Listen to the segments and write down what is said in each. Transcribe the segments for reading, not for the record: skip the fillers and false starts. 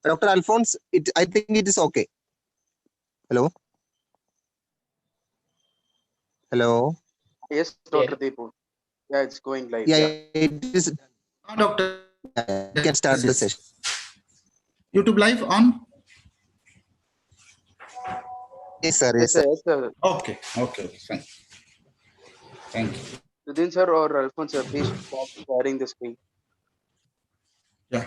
Dr. Alphonse, I think it is okay. Hello? Hello? Yes, Dr. Deepu. Yeah, it's going live. Yeah, Yeah. it is. Doctor, Yeah, you can start the session. YouTube live on? Yes, sir. Yes, Yes, sir. sir. Yes, sir. Okay, fine. Thank you. Sudhin sir or Alphonse sir, please start sharing the screen. Yeah.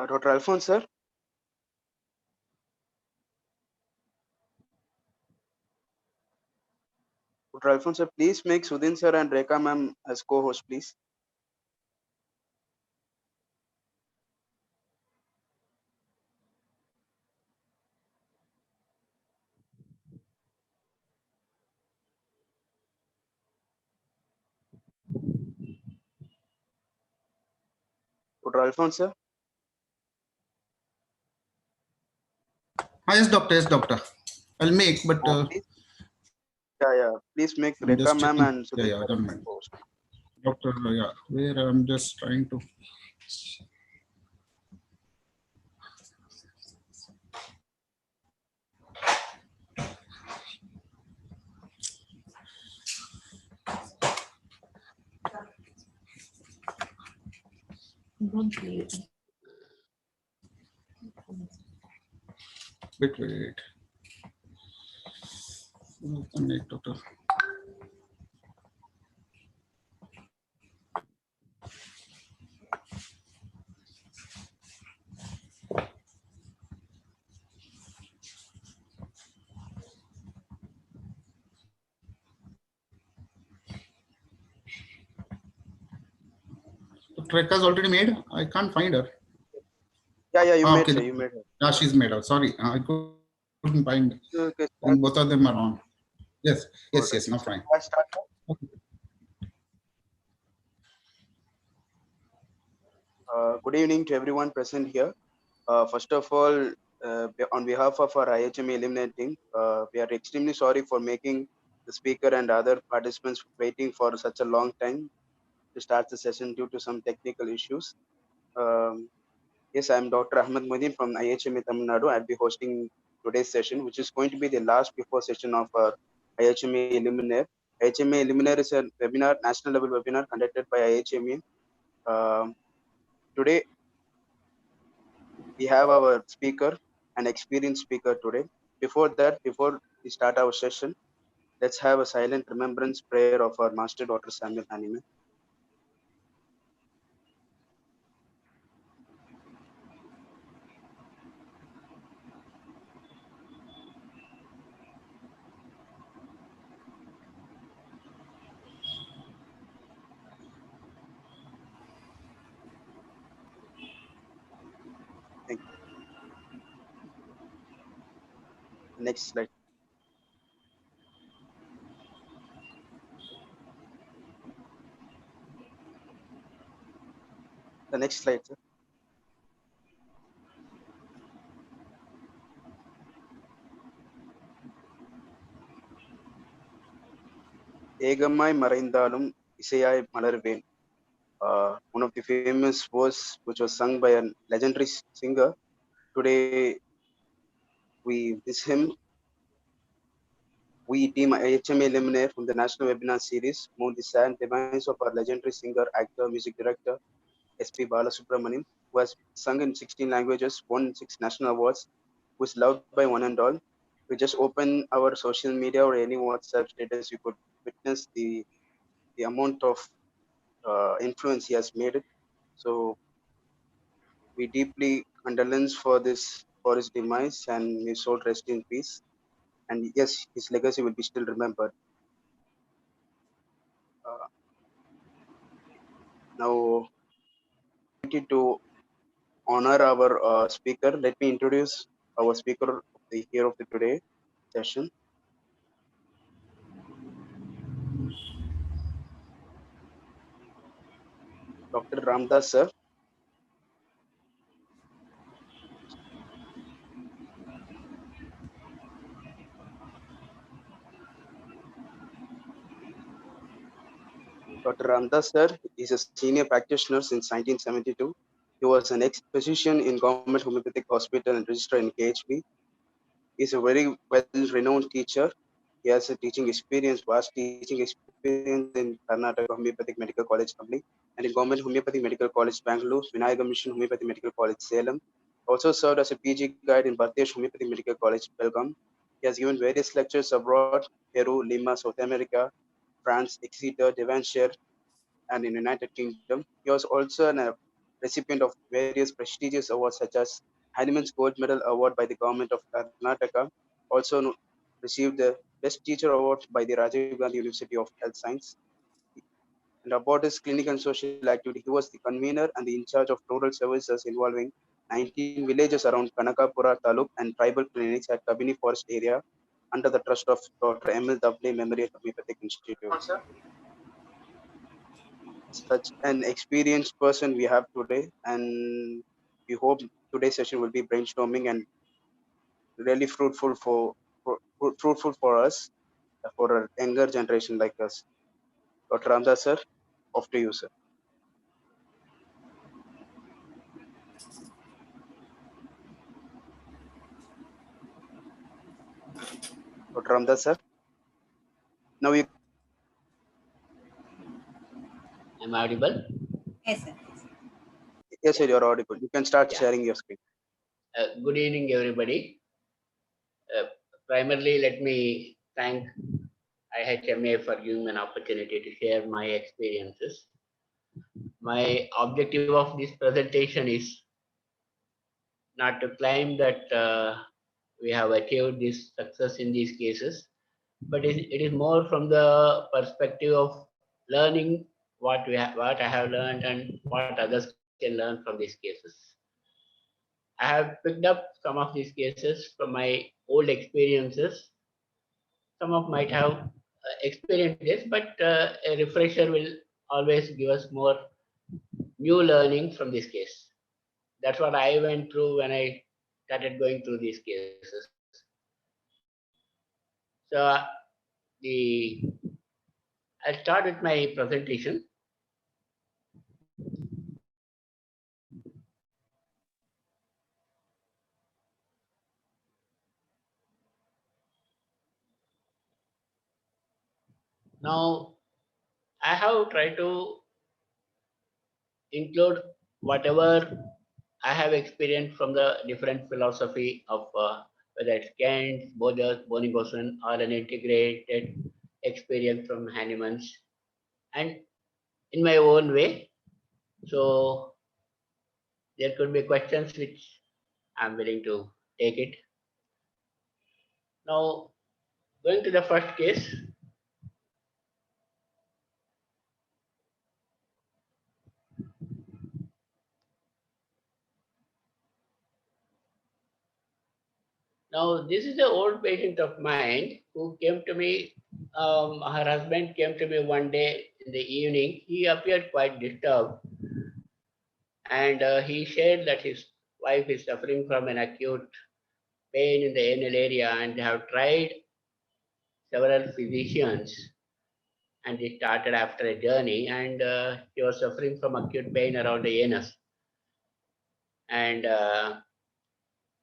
Dr. Alphonse sir. Dr. Alphonse sir, please make Sudhin sir and Rekha ma'am as co-host, please. Dr. Alphonse sir. Yes, doctor. I'll make, but Please, yeah. Please make I'm Rekha just ma'am checking. and Sudhin Yeah, sir don't as mind. co-host. Doctor, where I'm just trying to. Wait. Connect, doctor. Rekha's already made. I can't find her. Yeah, you made Okay. sir. You made her. Yeah, she's made out. Sorry, I couldn't find. Okay, I think both of them are on. Yes. good. Now fine. Let's start. Okay. Good evening to everyone present here. First of all, on behalf of our IHME Eliminate team, we are extremely sorry for making the speaker and other participants waiting for such a long time to start the session due to some technical issues. Yes, I am Dr. Ahmed Mudin from IHME Tamil Nadu. I'll be hosting today's session, which is going to be the last before session of our IHME Eliminate. IHME Eliminate is a webinar, national level webinar conducted by IHME. Today, we have our speaker, an experienced speaker today. Before we start our session, let's have a silent remembrance prayer of our Master Dr. Samuel Hahnemann. Thank you. Next slide. The next slide, sir. ஏகமாய் மறைந்தாலும் இசையாய் மலர்வேன். One of the famous verse which was sung by a legendary singer. Today we miss him. We team HMA Eliminate from the National Webinar Series mourn the sad demise of our legendary singer, actor, music director, S.P. Balasubramaniam, who has sung in 16 languages, won 6 national awards, who is loved by one and all. We just open our social media or any WhatsApp status, you could witness the amount of influence he has made it. So we deeply condolence for his demise, and his soul rest in peace. And yes, his legacy will be still remembered. Uh, Now, to honor our speaker, let me introduce our speaker of the here of the today session, Dr. Ramdas sir. Dr. Ramdas sir is a senior practitioner since 1972. He was an ex-physician in Government Homeopathic Hospital and registrar in KHP. He is a very well-renowned teacher. He has a teaching experience, vast teaching experience in Karnataka Homeopathic Medical College, Kabli, and in Government Homeopathic Medical College, Bangalore, Vinayaga Mission Homeopathic Medical College, Salem. Also served as a PG guide in Bhartesh Homeopathic Medical College, Belgaum. He has given various lectures abroad, Peru, Lima, South America, France, Exeter, Devonshire, and in United Kingdom. He was also a recipient of various prestigious awards such as Hanneman's Gold Medal Award by the Government of Karnataka. Also received the Best Teacher Award by the Rajiv Gandhi University of Health Science. And about his clinical and social activity, he was the convener and the in charge of rural services involving 19 villages around Kanakapura Taluk and tribal clinics at Kabini Forest area under the trust of Dr. M. L. Dable Memorial Homeopathic Institute. Such an experienced person we have today, and we hope today's session will be brainstorming and really fruitful for us, for a younger generation like us. Dr. Ramdas sir, off to you, sir. Dr. Ramdas sir, now you. I'm audible. Yes, sir. Yes, sir, you're audible. You can start Yeah. sharing your screen. Good evening, everybody. Primarily, let me thank IHMA for giving me an opportunity to share my experiences. My objective of this presentation is not to claim that we have achieved this success in these cases, but it is more from the perspective of learning what I have learned and what others can learn from these cases. I have picked up some of these cases from my old experiences. Some of might have experienced this, but a refresher will always give us more new learning from this case. That's what I went through when I started going through these cases. So the I'll start with my presentation. Now I have tried to include whatever I have experienced from the different philosophy of whether it's Kant, Bonnie-Golson, or an integrated experience from Hanneman's, and in my own way. So there could be questions which I'm willing to take it. Now, going to the first case. Now, this is an old patient of mine who came to me. Her husband came to me one day in the evening. He appeared quite disturbed, and he shared that his wife is suffering from an acute pain in the anal area, and they have tried several physicians, and they started after a journey, and he was suffering from acute pain around the anus. And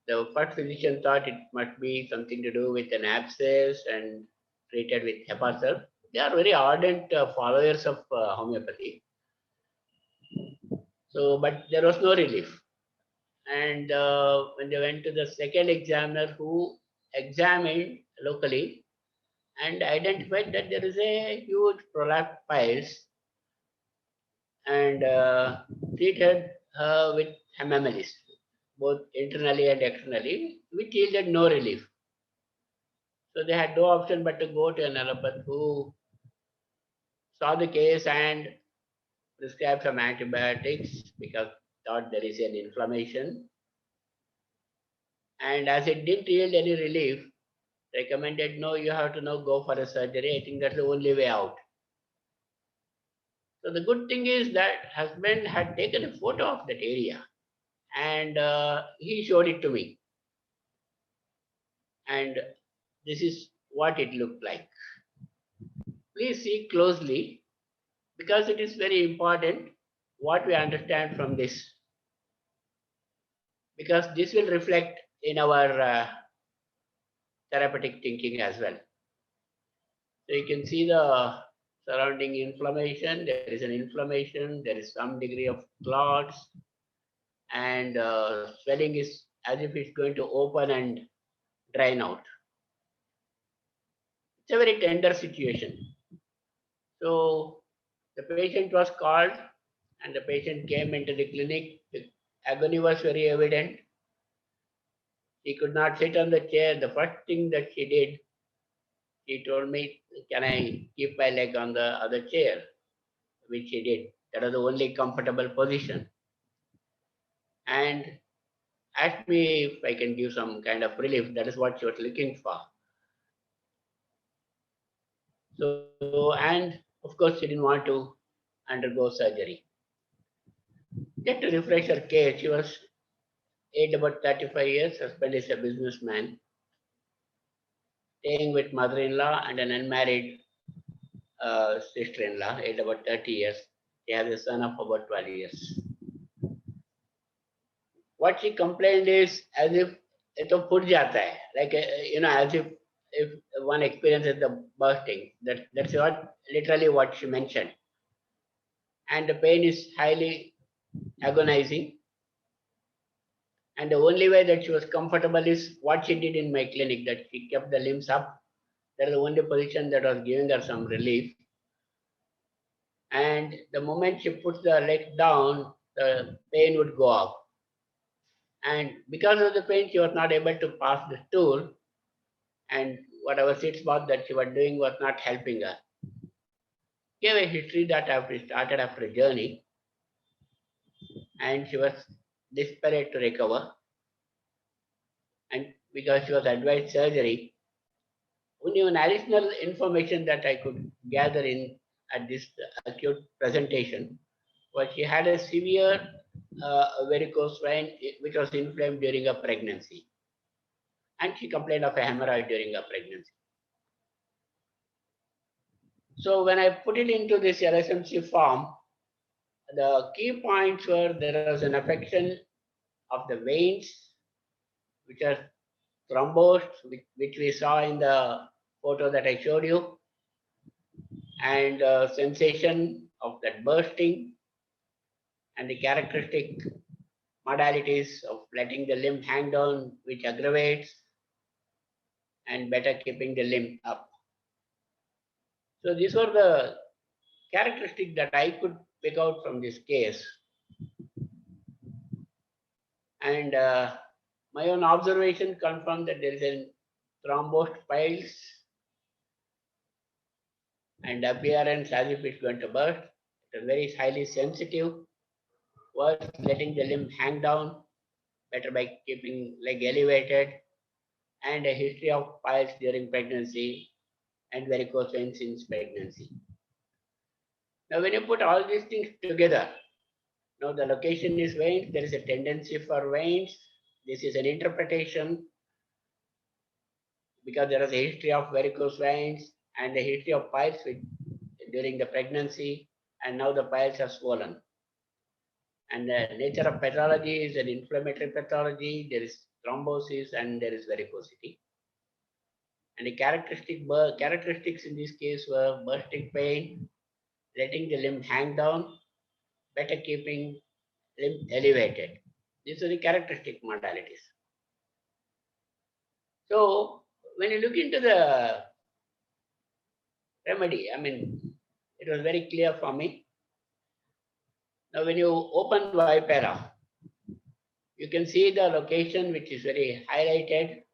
the first physician thought it must be something to do with an abscess and treated with Hepacel. They are very ardent followers of homeopathy. So, but there was no relief. And when they went to the second examiner who examined locally and identified that there is a huge prolapse piles and treated her with hemamelis, both internally and externally, which yielded no relief. So they had no option but to go to an allopath who saw the case and prescribed some antibiotics because thought there is an inflammation. And as it didn't yield any relief, recommended no, you have to now go for a surgery. I think that's the only way out. So the good thing is that husband had taken a photo of that area and he showed it to me. And this is what it looked like. Please see closely because it is very important what we understand from this. Because this will reflect in our therapeutic thinking as well. So you can see the surrounding inflammation. There is an inflammation. There is some degree of clots, and swelling is as if it's going to open and drain out. It's a very tender situation. So the patient was called, and the patient came into the clinic. The agony was very evident. She could not sit on the chair. The first thing that she did, she told me, "Can I keep my leg on the other chair?" Which she did. That was the only comfortable position. And asked me if I can give some kind of relief. That is what she was looking for. So, and of course, she didn't want to undergo surgery. Just to refresh her case, she was aged about 35 years. Husband is a businessman, staying with mother-in-law and an unmarried sister-in-law, aged about 30 years. She has a son of about 12 years. What she complained is as if it phut jata hai, like as if one experiences the bursting. That's what literally what she mentioned. And the pain is highly agonizing. And the only way that she was comfortable is what she did in my clinic, that she kept the limbs up. That is the only position that was giving her some relief. And the moment she puts the leg down, the pain would go off. And because of the pain, she was not able to pass the stool, and whatever sits bath that she was doing was not helping her. Gave a history that started after a journey, and she was desperate to recover. And because she was advised surgery, only one additional information that I could gather in at this acute presentation was she had a severe varicose vein which was inflamed during her pregnancy. And she complained of a hemorrhoid during her pregnancy. So when I put it into this LSMC form, the key points were there was an affection of the veins, which are thrombosed, which we saw in the photo that I showed you, and sensation of that bursting, and the characteristic modalities of letting the limb hang down, which aggravates, and better keeping the limb up. So these were the characteristics that I could pick out from this case. And my own observation confirmed that there is a thrombosed piles and appearance as if it's going to burst. It is very highly sensitive. Worse, letting the limb hang down, better by keeping leg elevated, and a history of piles during pregnancy and varicose veins in pregnancy. Now, when you put all these things together, now the location is veins, there is a tendency for veins. This is an interpretation because there is a history of varicose veins and a history of piles during the pregnancy, and now the piles are swollen. And the nature of pathology is an inflammatory pathology. There is thrombosis and there is varicosity. And the characteristics in this case were bursting pain, letting the limb hang down, better keeping limb elevated. These are the characteristic modalities. So when you look into the remedy, I mean, it was very clear for me. Now, when you open Vipera, you can see the location which is very highlighted,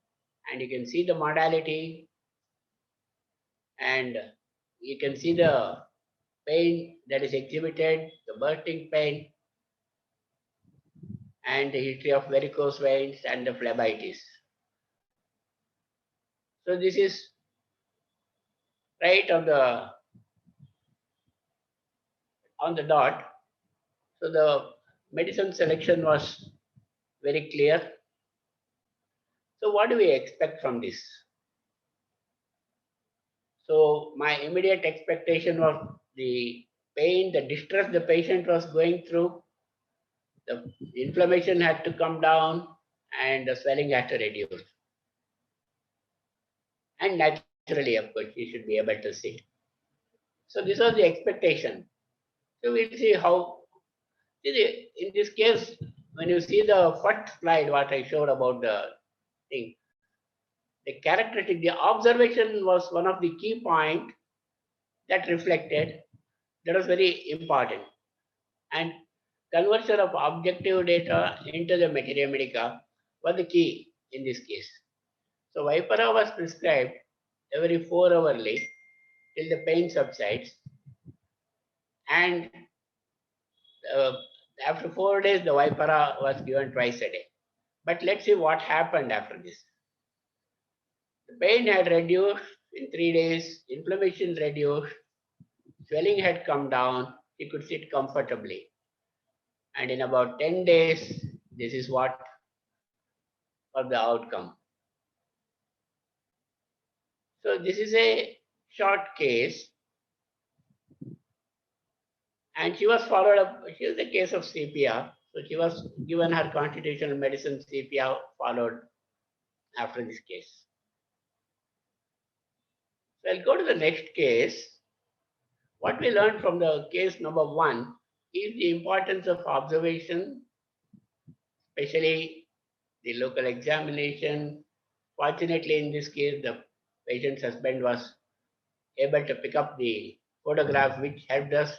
and you can see the modality, and you can see the pain that is exhibited, the bursting pain, and the history of varicose veins and the phlebitis. So this is right on the dot. So the medicine selection was very clear. So what do we expect from this? So my immediate expectation was the pain, the distress the patient was going through, the inflammation had to come down and the swelling had to reduce. And naturally, of course, you should be able to sit. So this was the expectation. So we'll see how, in this case, when you see the first slide, what I showed about the thing, the characteristic, the observation was one of the key point that reflected, that was very important. And conversion of objective data into the materia medica was the key in this case. So Vipera was prescribed every 4 hourly till the pain subsides, and after 4 days the Vipera was given twice a day. But let's see what happened after this. The pain had reduced in 3 days, inflammation reduced, swelling had come down, he could sit comfortably. And in about 10 days, this is what was the outcome. So this is a short case. And she was followed up, she was the case of CPR. So she was given her constitutional medicine CPR followed after this case. So I'll go to the next case. What we learned from the case number 1 is the importance of observation, especially the local examination. Fortunately, in this case, the patient's husband was able to pick up the photograph, which helped us.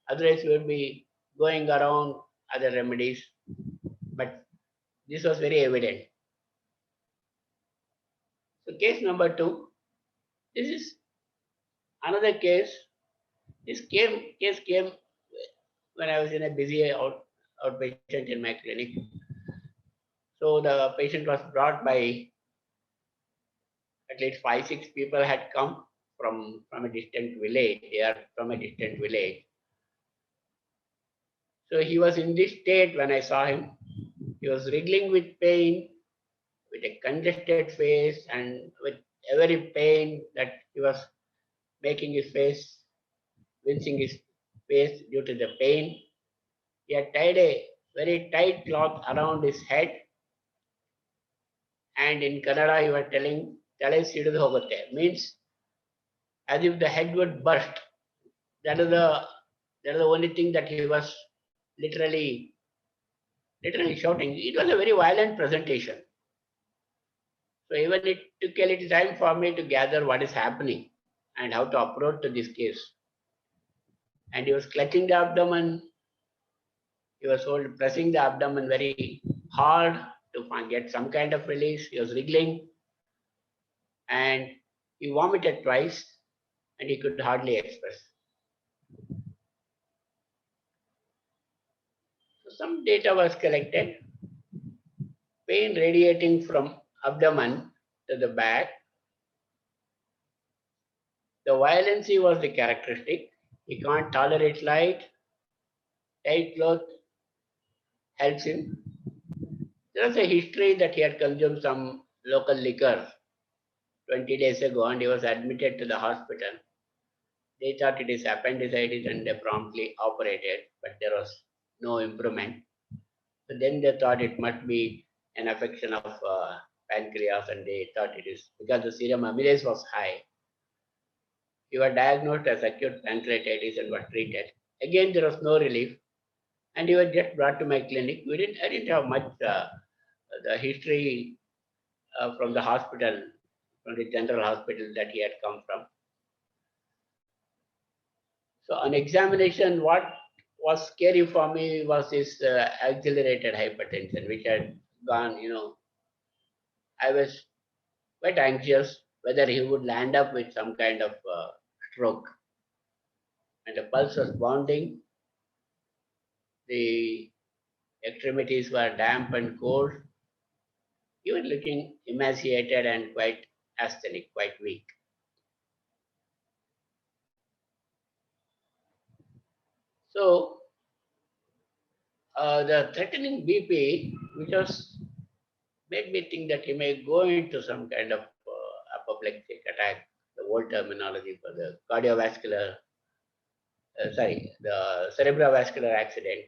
Otherwise, we would be going around other remedies. But this was very evident. So case number 2, this is another case. This case came when I was in a busy outpatient in my clinic. So the patient was brought by at least 5-6 people had come from a distant village. They are from a distant village. So he was in this state when I saw him. He was wriggling with pain, with a congested face, and with every pain that he was making his face, wincing his face due to the pain. He had tied a very tight cloth around his head, and in Kannada he was telling, "Tale sididu hogutte," means as if the head would burst. That is the only thing that he was literally shouting. It was a very violent presentation. So even it took a little time for me to gather what is happening and how to approach to this case. And he was clutching the abdomen. He was pressing the abdomen very hard to get some kind of release. He was wriggling, and he vomited twice, and he could hardly express. So some data was collected. Pain radiating from abdomen to the back. The violency was the characteristic. He can't tolerate light. Tight cloth helps him. There was a history that he had consumed some local liquor 20 days ago, and he was admitted to the hospital. They thought it is appendicitis and they promptly operated, but there was no improvement. So then they thought it must be an affection of pancreas, and they thought it is because the serum amylase was high. He was diagnosed as acute pancreatitis and was treated. Again, there was no relief, and he was just brought to my clinic. I didn't have much the history from the hospital, from the general hospital that he had come from. So on examination, what was scary for me was this accelerated hypertension, which had gone, I was quite anxious whether he would land up with some kind of stroke. And the pulse was bounding, the extremities were damp and cold. He was looking emaciated and quite asthenic, quite weak. So the threatening BP, which was made me think that he may go into some kind of apoplectic attack, the old terminology for the cardiovascular, the cerebrovascular accident.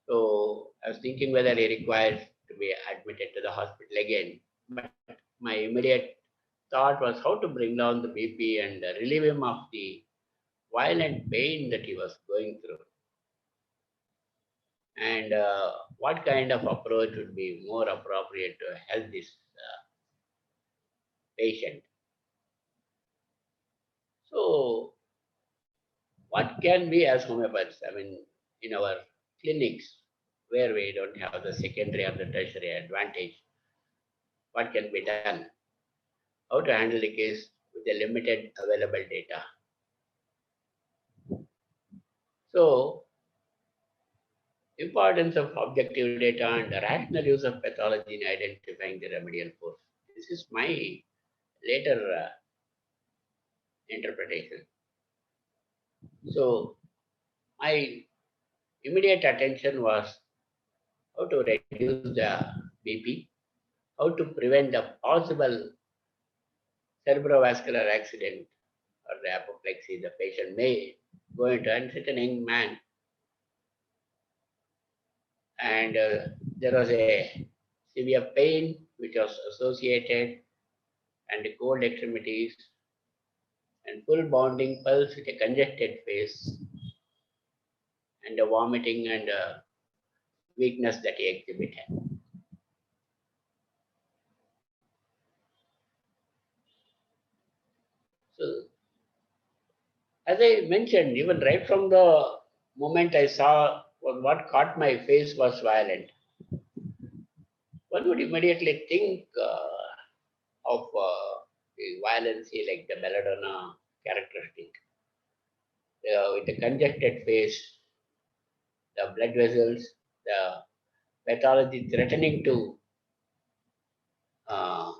So I was thinking whether he requires to be admitted to the hospital again. But my immediate thought was how to bring down the BP and relieve him of the violent pain that he was going through. And what kind of approach would be more appropriate to help this patient. So what can be as homeopaths? I mean, in our clinics where we don't have the secondary or the tertiary advantage, what can be done? How to handle the case with the limited available data? So, importance of objective data and the rational use of pathology in identifying the remedial force. This is my later interpretation. So, my immediate attention was how to reduce the BP, how to prevent the possible cerebrovascular accident or the apoplexy the patient may go into, and such an young man. And there was a severe pain which was associated, and cold extremities, and full bounding pulse with a congested face, and the vomiting and weakness that he exhibited. So, as I mentioned, even right from the moment I saw what caught my face was violent, one would immediately think of the violency like the belladonna characteristic. With the congested face, the blood vessels, the pathology threatening to uh,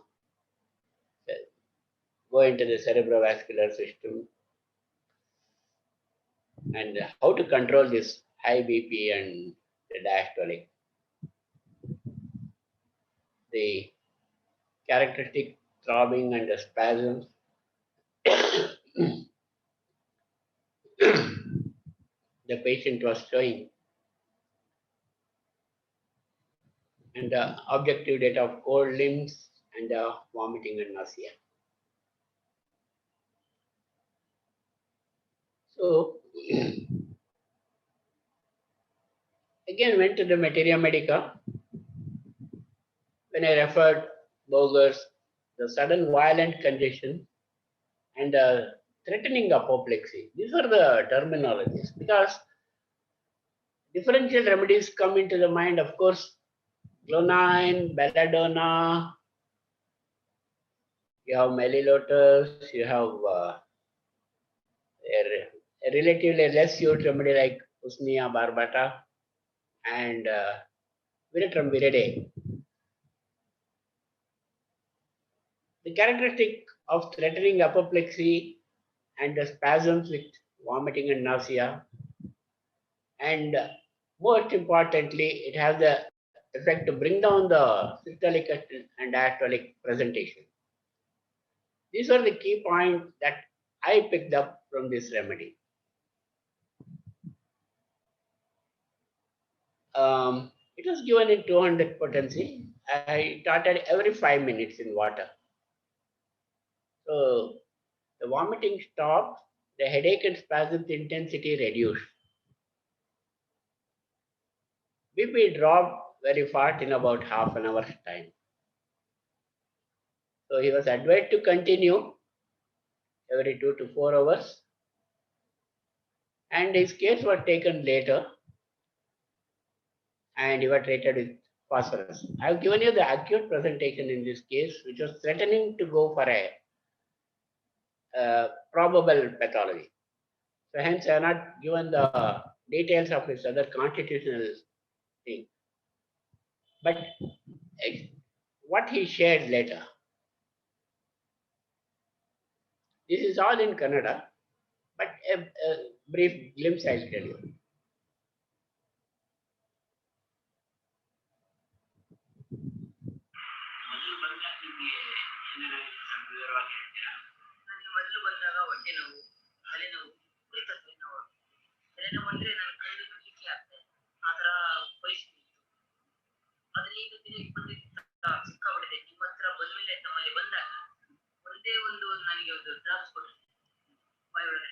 go into the cerebrovascular system, and how to control this high BP and the diastolic. The characteristic throbbing and the spasms. The patient was showing, and the objective data of cold limbs and vomiting and nausea. So again went to the materia medica. When I referred Boger's, the sudden violent congestion and threatening apoplexy. These are the terminologies, because differential remedies come into the mind, of course, clonine, belladonna, you have melilotus, you have a relatively less used remedy like Usnea barbata and Viridium viridae. The characteristic of threatening apoplexy and the spasms with vomiting and nausea, and most importantly, it has the effect to bring down the systolic and diastolic presentation. These are the key points that I picked up from this remedy. It was given in 200 potency. I started every 5 minutes in water. So the vomiting stopped, the headache and spasms intensity reduced. BP dropped very fast in about half an hour's time. So he was advised to continue every 2 to 4 hours. and his case was taken later, and he was treated with phosphorus. I have given you the acute presentation in this case, which was threatening to go for a probable pathology. So hence I have not given the details of his other constitutional thing. But what he shared later, this is all in Kannada, but a brief glimpse I'll tell you. ಮೊದಲು ಬಂದಾಗ ಹೊಟ್ಟೆ ನೋವು, ತಲೆನೋವು, ವಿಪರೀತ ತಲೆನೋವು. ತಲೆನೋವು ಅಂದ್ರೆ ನನ್ನ ಕೈಲಿ ಬಿಡ್ಲಿಕ್ಕೆ ಆಗ್ತದೆ. ಆ ತರ ಪರಿಸ್ಥಿತಿ ಇತ್ತು. ಆದ್ರೆ ಈಗ ಸಿಕ್ಕಾಬಿಟ್ಟಿದೆ. ನಿಮ್ಮ ಹತ್ರ ಬಂದ್ಮೇಲೆ ನಮ್ಮಲ್ಲಿ ಬಂದಾಗ ಒಂದೇ ಒಂದು ನನಗೆ ಒಂದು ಡ್ರಾಪ್ಸ್ ಕೊಟ್ಟರು ಬಾಯಿ ಒಳಗಡೆ.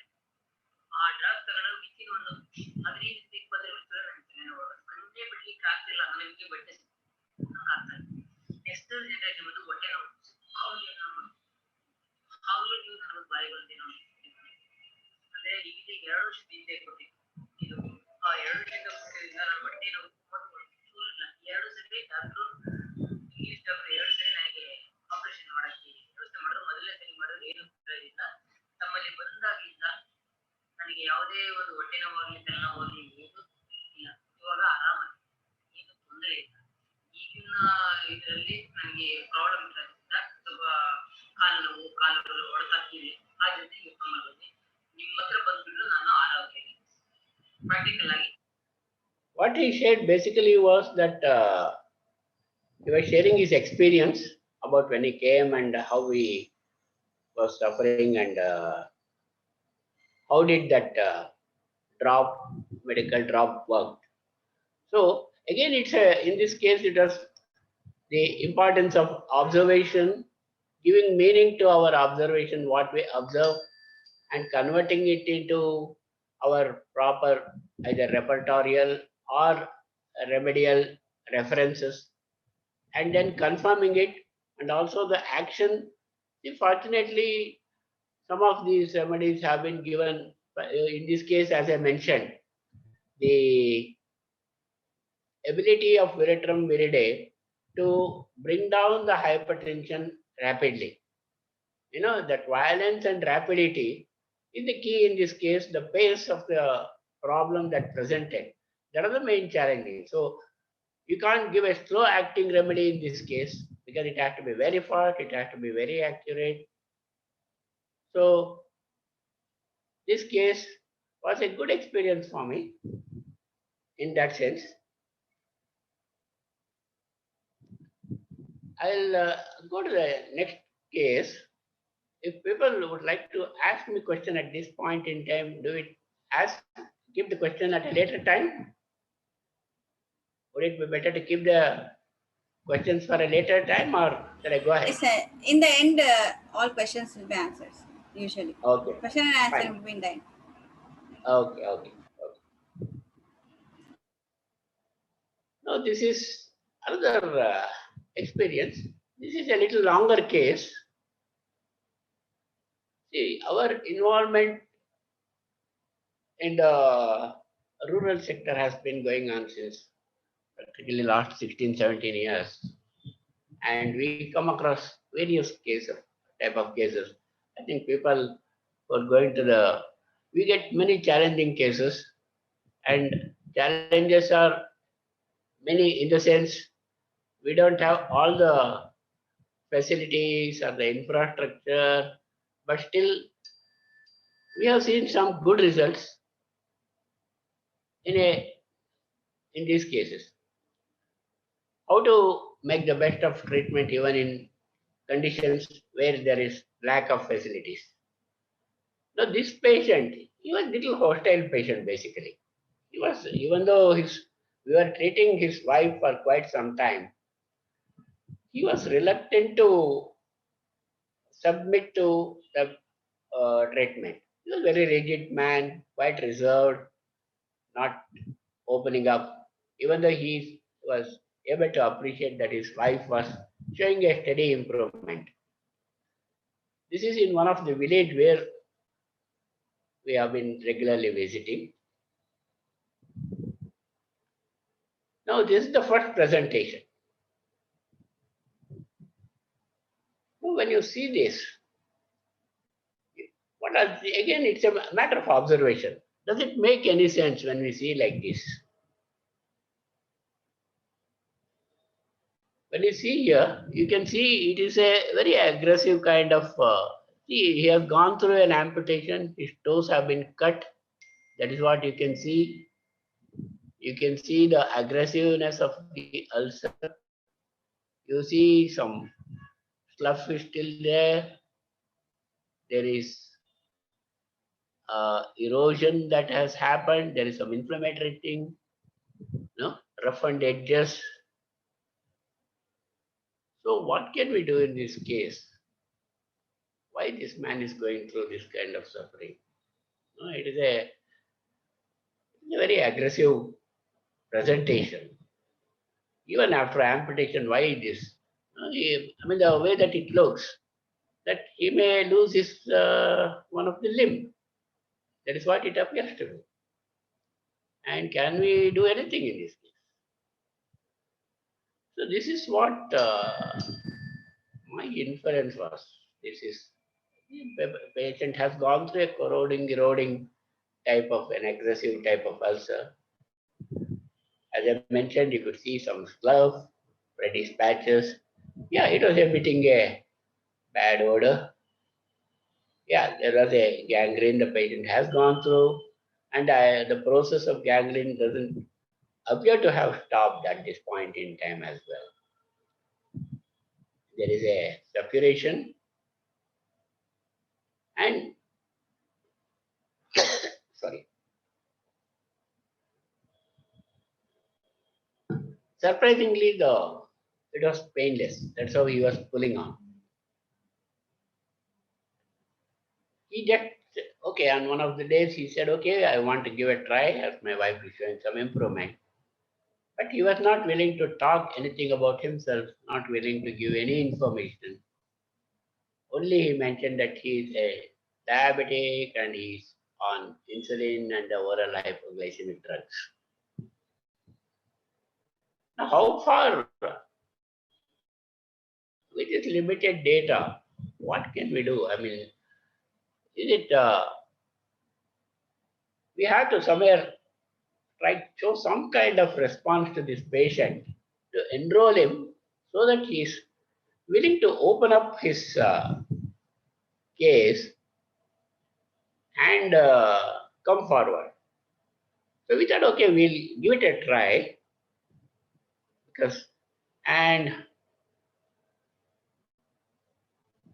ಆ ಡ್ರಾಪ್ಸ್ ತಗೊಂಡು ಬಿಚ್ಚಿನ ಒಂದು 15-20 ನಿಮಿಷ ನನ್ನ ತಲೆನೋವು ಕಣ್ಣೇ ಬಿಡ್ಲಿಕ್ಕೆ ಆಗ್ತಿಲ್ಲ. ನನಗೆ ಬಟ್ಟೆ ಆಗ್ತಾ ಇದೆ. ನೆಕ್ಸ್ಟ್ ಜನರೇಷನ್ ಬಂದು ಹೊಟ್ಟೆ ನೋವು ಅವ್ರು ನೀವು ನನಗೆ ಬಾಯಿ ಬಂದೇನೋ ಅಂದ್ರೆ ಈಗ 2 ವರ್ಷದ ಹಿಂದೆ ಕೊಟ್ಟಿದ್ದು ಇದು. ಆ 2 ವರ್ಷದಿಂದ ಕೊಟ್ಟಿದ್ರಿಂದ ನನ್ನ ಹೊಟ್ಟೆ ನೋವು ಚೂರು ಇಲ್ಲ. 2 ಸರಿ ಡಾಕ್ಟ್ರು ಇಂಗ್ಲಿಷ್ ಡಾಕ್ಟ್ರು 2 ಸರಿ ನನಗೆ ಆಪರೇಷನ್ ಮಾಡಕ್ಕೆ ವ್ಯವಸ್ಥೆ ಮಾಡಿದ್ರು. ಮೊದಲನೇ ಸರಿ ಮಾಡಿದ್ರು ಏನು ಇಲ್ಲ. ತಮ್ಮಲ್ಲಿ ಬಂದಾಗಿಂದ ನನಗೆ ಯಾವುದೇ ಒಂದು ಹೊಟ್ಟೆ ನೋವಾಗಲಿ ತಲೆನೋವಾಗಲಿ ಏನು ಇಲ್ಲ. ಇವಾಗ ಆರಾಮ, ಏನು ತೊಂದರೆ ಇಲ್ಲ. ಈಗಿನ ಇದರಲ್ಲಿ ನನಗೆ ಪ್ರಾಬ್ಲಮ್ ಇರೋದ್ರಿಂದ ಸ್ವಲ್ಪ ಕಾಲು ನೋವು, ಕಾಲುಗಳು ಹೊಡೆತಾಗ್ತಿದೆ. ಆ ಜೊತೆ ಈಗ ಕಮ್ಮಿ ನಿಮ್ಮ ಹತ್ರ ಬಂದ್ಬಿಟ್ಟು ನಾನು ಆರೋಗ್ಯ ಪ್ರಾಕ್ಟಿಕಲ್ ಆಗಿ. What he shared basically was that he was sharing his experience about when he came and how he was suffering and how did that medical drop worked. So again, in this case, it was the importance of observation, giving meaning to our observation, what we observe, and converting it into our proper either repertorial or remedial references, and then confirming it, and also the action. See, fortunately, some of these remedies have been given. In this case, as I mentioned, the ability of Veratrum viridae to bring down the hypertension rapidly. You know, that violence and rapidity is the key in this case, the pace of the problem that presented. That are the main challenges. So you can't give a slow acting remedy in this case because it has to be very fast, it has to be very accurate. So this case was a good experience for me in that sense. I'll go to the next case. If people would like to ask me question at this point in time, keep the question at a later time? Would it be better to keep the questions for a later time, or shall I go ahead? Yes, sir. In the end, all questions will be answered, usually. Okay. Question and answer Fine. will be in the end. Okay. Now this is another experience. This is a little longer case. See, our involvement in the rural sector has been going on since practically last 16-17 years. And we come across various type of cases. I think people who are going to we get many challenging cases, and challenges are many in the sense we don't have all the facilities or the infrastructure, but still we have seen some good results in these cases. How to make the best of treatment even in conditions where there is lack of facilities. Now this patient, he was a little hostile patient basically. He was, even though we were treating his wife for quite some time, he was reluctant to submit to the treatment. He was a very rigid man, quite reserved, not opening up, even though he was able to appreciate that his wife was showing a steady improvement. This is in one of the village where we have been regularly visiting. Now, this is the first presentation. Now, when you see this, again, it's a matter of observation. Does it make any sense when we see like this? When you see here, you can see it is a very aggressive kind of, see, he has gone through an amputation, his toes have been cut. That is what you can see. You can see the aggressiveness of the ulcer. You see some slough is still there. There is erosion that has happened. There is some inflammatory thing, roughened edges. So what can we do in this case? Why this man is going through this kind of suffering? It is a very aggressive presentation. Even after amputation, why this? I mean, the way that it looks, that he may lose his one of the limb. That is what it appears to be. And can we do anything in this case? So this is what my inference was. This is, the patient has gone through a corroding, eroding type of an aggressive type of ulcer. As I mentioned, you could see some slough, reddish patches. Yeah, it was emitting a bad odor. Yeah, there was a gangrene the patient has gone through, and the process of gangrene doesn't appear to have stopped at this point in time as well. There is a suppuration, and sorry, surprisingly, it was painless. That's how he was pulling on. He just, okay, on one of the days he said, okay, I want to give a try as my wife is showing some improvement. But he was not willing to talk anything about himself, not willing to give any information. Only he mentioned that he is a diabetic and he's on insulin and oral hypoglycemic drugs. Now, how far, with this limited data, what can we do? I mean, is it, we have to somewhere try to show some kind of response to this patient to enroll him so that he is willing to open up his case and come forward. So we thought, okay, we'll give it a try and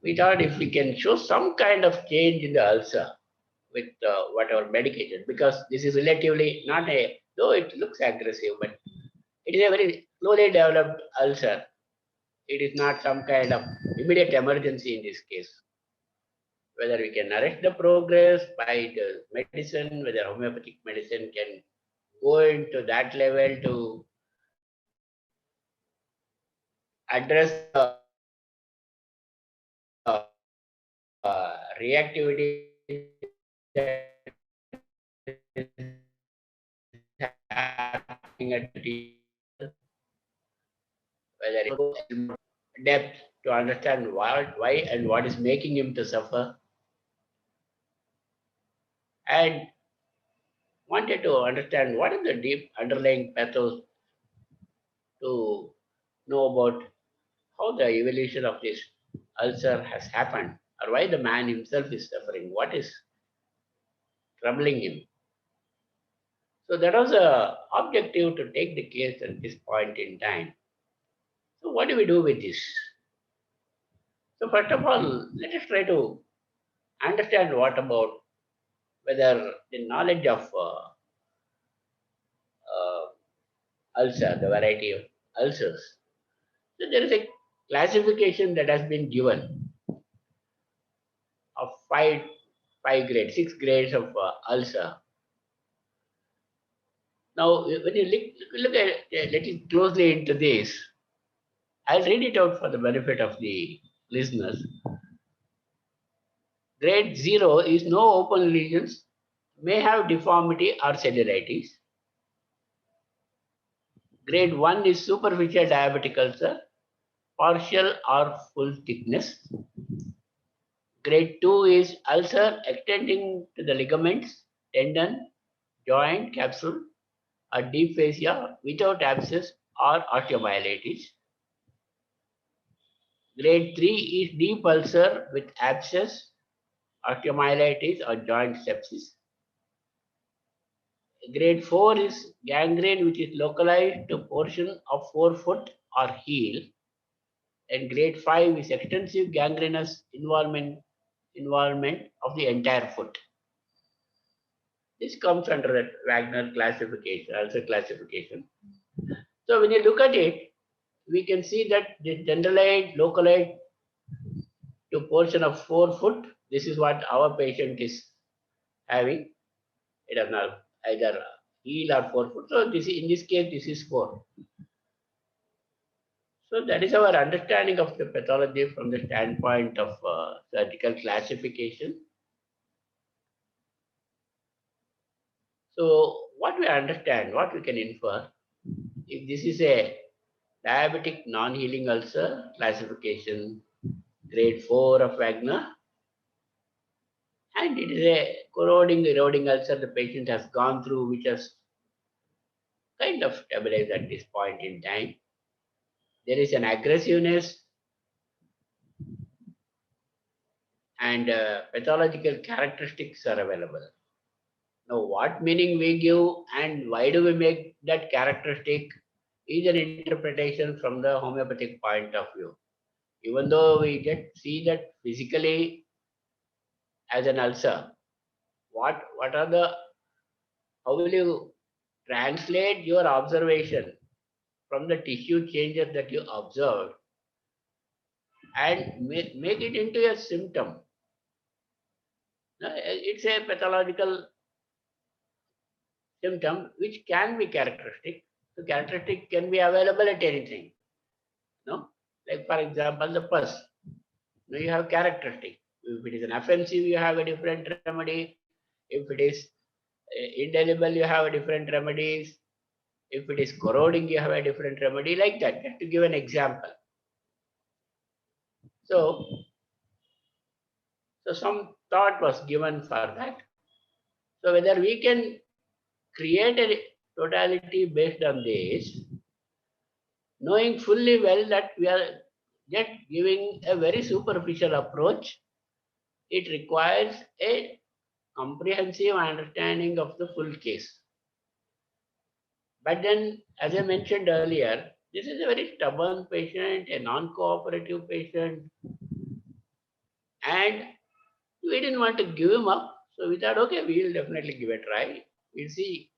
we thought if we can show some kind of change in the ulcer with whatever medication, because this is relatively not a, though it looks aggressive, but it is a very slowly developed ulcer. It is not some kind of immediate emergency in this case. Whether we can arrest the progress by the medicine, whether homeopathic medicine can go into that level to address reactivity that is happening at the whether it depth to understand why and what is making him to suffer, and wanted to understand what is the deep underlying pathos to know about how the evolution of this ulcer has happened, or why the man himself is suffering, what is troubling him. So that was a objective to take the case at this point in time. So what do we do with this? So first of all, let us try to understand what about whether the knowledge of ulcer, the variety of ulcers. So there is a classification that has been given of five grades, 6 grades of ulcer. Now, when you look at little closely into this, I'll read it out for the benefit of the listeners. Grade 0 is no open lesions may have deformity or cellulitis. Grade 1 is superficial diabetic ulcer, partial or full thickness. Grade 2 is ulcer extending to the ligaments, tendon, joint, capsule, or deep fascia without abscess or osteomyelitis. Grade 3 is deep ulcer with abscess, osteomyelitis, or joint sepsis. Grade 4 is gangrene, which is localized to portion of forefoot or heel. And grade 5 is extensive gangrenous involvement of the entire foot. This comes under that Wagner classification, ulcer classification. So when you look at it, we can see that this generalized, localized to portion of forefoot, this is what our patient is having. It does not either heel or forefoot. So this in this case, this is 4. So that is our understanding of the pathology from the standpoint of surgical classification. So what we understand, what we can infer, if this is a diabetic non-healing ulcer classification, grade 4 of Wagner, and it is a corroding, eroding ulcer the patient has gone through, which has kind of stabilized at this point in time. There is an aggressiveness and pathological characteristics are available. Now, what meaning we give and why do we make that characteristic is an interpretation from the homeopathic point of view. Even though we see that physically as an ulcer, what are the, how will you translate your observation from the tissue changes that you observed and make it into a symptom? It's a pathological symptom which can be characteristic. So characteristic can be available at anything. No? Like for example, the pus. Now you have characteristic. If it is an offensive, you have a different remedy. If it is indelible, you have a different remedies. If it is corroding, you have a different remedy, like that, just to give an example. So some thought was given for that. So whether we can create a totality based on this, knowing fully well that we are just giving a very superficial approach, it requires a comprehensive understanding of the full case. But then, as I mentioned earlier, this is a very stubborn patient, a non-cooperative patient, and we didn't want to give him up. So we thought, okay, we will definitely give it a try. We'll see.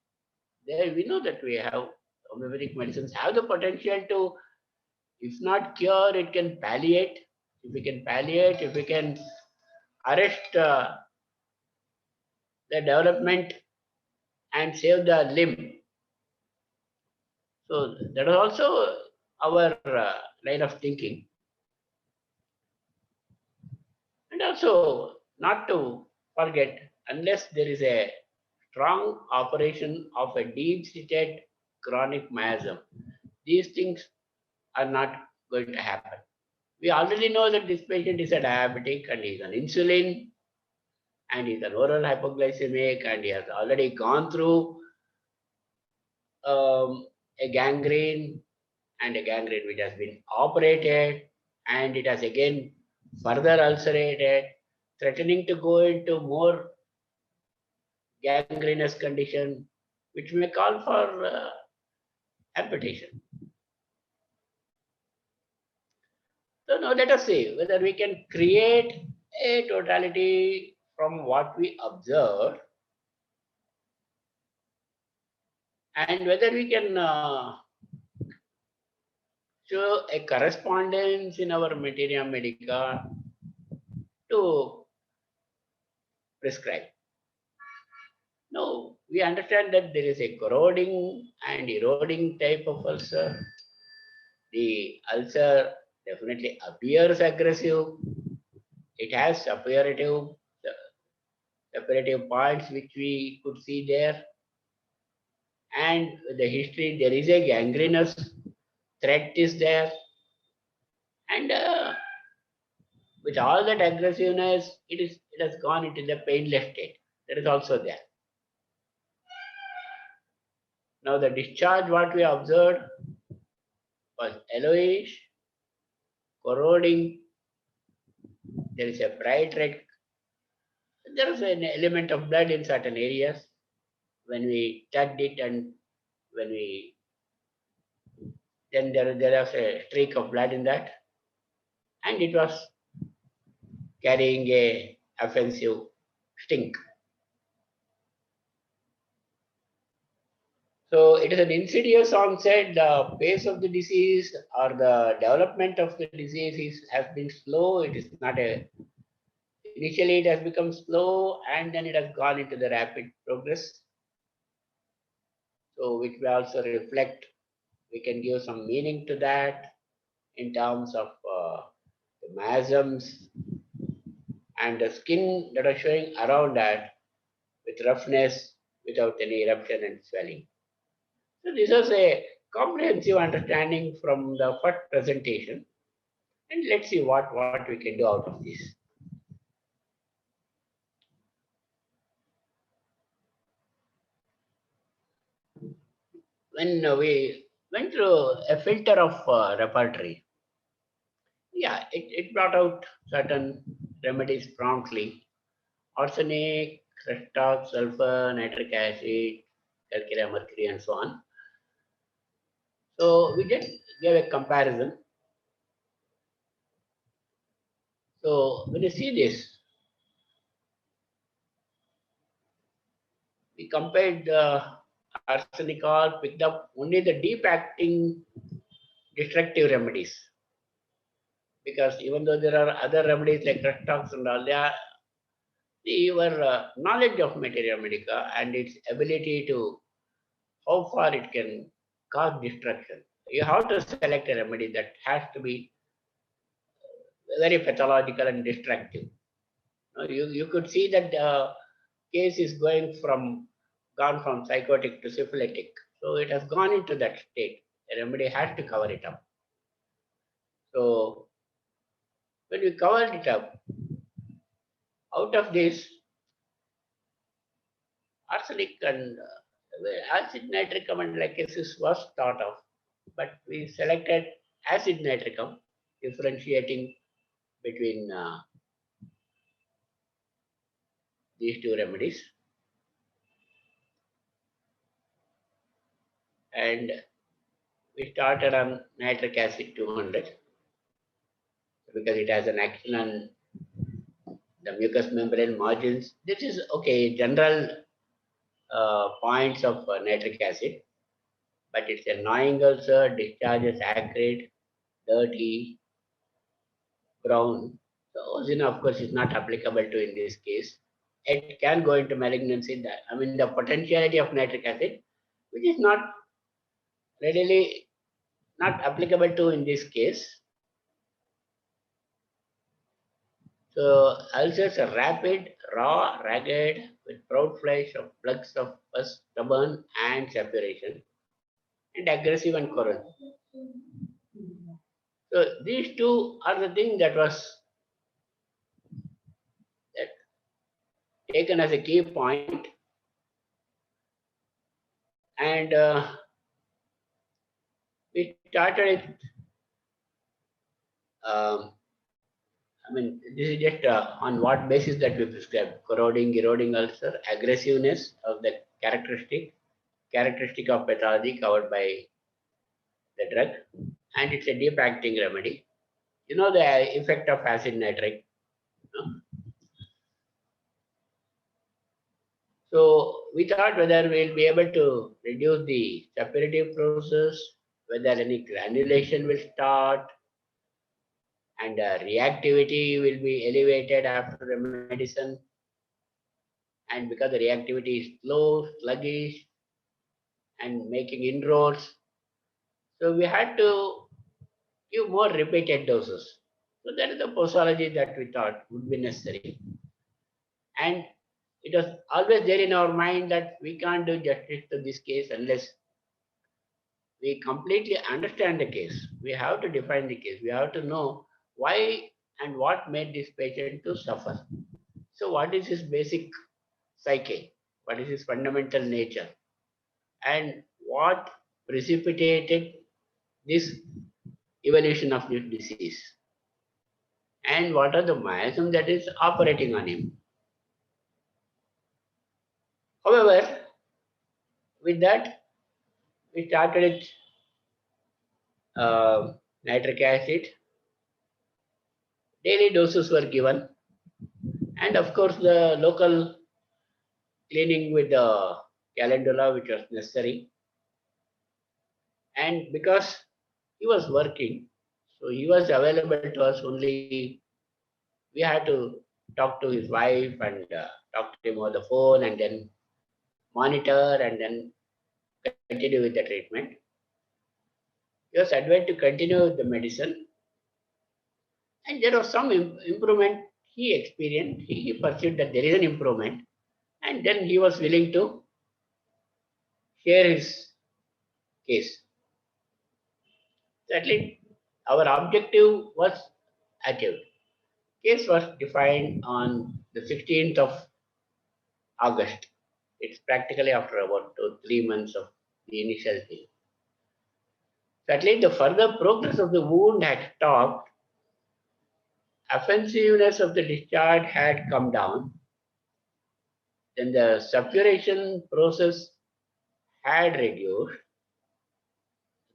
There, we know that we have homeopathic medicines have the potential to, if not cure, it can palliate. If we can palliate, if we can arrest the development and save the limb. So that is also our line of thinking. And also, not to forget, unless there is a strong operation of a deep-seated chronic miasm, these things are not going to happen. We already know that this patient is a diabetic and he is on insulin and he is an oral hypoglycemic and he has already gone through a gangrene and a gangrene which has been operated and it has again further ulcerated, threatening to go into more gangrenous condition, which may call for amputation. So now let us see whether we can create a totality from what we observe and whether we can show a correspondence in our materia medica to prescribe. No, we understand that there is a corroding and eroding type of ulcer. The ulcer definitely appears aggressive. It has suppurative. The separative points which we could see there. And the history, there is a gangrenous threat is there. And with all that aggressiveness, it has gone into the painless state. That is also there. Now the discharge, what we observed was yellowish, corroding. There is a bright red. There is an element of blood in certain areas. When we touched it and when we, then there was a streak of blood in that. And it was carrying a offensive stink. So it is an insidious onset. The pace of the disease or the development of the disease has been slow. It is not a, initially it has become slow and then it has gone into the rapid progress. So which we also reflect, we can give some meaning to that in terms of the miasms and the skin that are showing around that with roughness without any eruption and swelling. So this is a comprehensive understanding from the first presentation. And let's see what we can do out of this. When we went through a filter of repertory, yeah, it brought out certain remedies promptly. Arsenic, crustalk, sulfur, nitric acid, calcium, mercury, and so on. So we just gave a comparison. So when you see this, we compared the arsenical, picked up only the deep acting destructive remedies. Because even though there are other remedies like crustalks and all, your knowledge of materia medica and its ability to how far it can cause destruction. You have to select a remedy that has to be very pathological and destructive. You could see that the case is gone from psychotic to syphilitic. So it has gone into that state. A remedy has to cover it up. So when we covered it up, out of this, arsenic and acid nitricum and lycosis was thought of, but we selected acid nitricum, differentiating between these two remedies. And we started on nitric acid 200 because it has an action on the mucous membrane margins. This is okay, general points of nitric acid, but it's a gnawing ulcer, discharges acrid, dirty, brown. So ozone, of course, is not applicable to in this case. It can go into malignancy. The potentiality of nitric acid, which is not readily not applicable to in this case. So ulcers are rapid, raw, ragged, with proud flesh of plugs of pus, stubborn, and suppuration, and aggressive and corroding. So these two are the things that was taken as a key point. And we started it. This is just on what basis that we prescribe corroding, eroding ulcer, aggressiveness of the characteristic of pathology covered by the drug, and it's a deep acting remedy. You know the effect of acid nitric. So we thought whether we'll be able to reduce the suppurative process, whether any granulation will start, and reactivity will be elevated after the medicine. And because the reactivity is slow, sluggish, and making inroads, so we had to give more repeated doses. So that is the posology that we thought would be necessary. And it was always there in our mind that we can't do justice to this case unless we completely understand the case. We have to define the case. We have to know why and what made this patient to suffer. So what is his basic psyche? What is his fundamental nature? And what precipitated this evolution of this disease? And what are the mechanisms that is operating on him? However, with that, we started with nitric acid. Daily doses were given, and of course, the local cleaning with the calendula, which was necessary. And because he was working, so he was available to us only. We had to talk to his wife and talk to him over the phone, and then monitor, and then continue with the treatment. He was advised to continue with the medicine, and there was some improvement he experienced. He perceived that there is an improvement, and then he was willing to share his case. Certainly, our objective was achieved. Case was defined on the 16th of August. It's practically after about 3 months of the initial thing. Certainly, the further progress of the wound had stopped. Offensiveness of the discharge had come down. Then the suppuration process had reduced.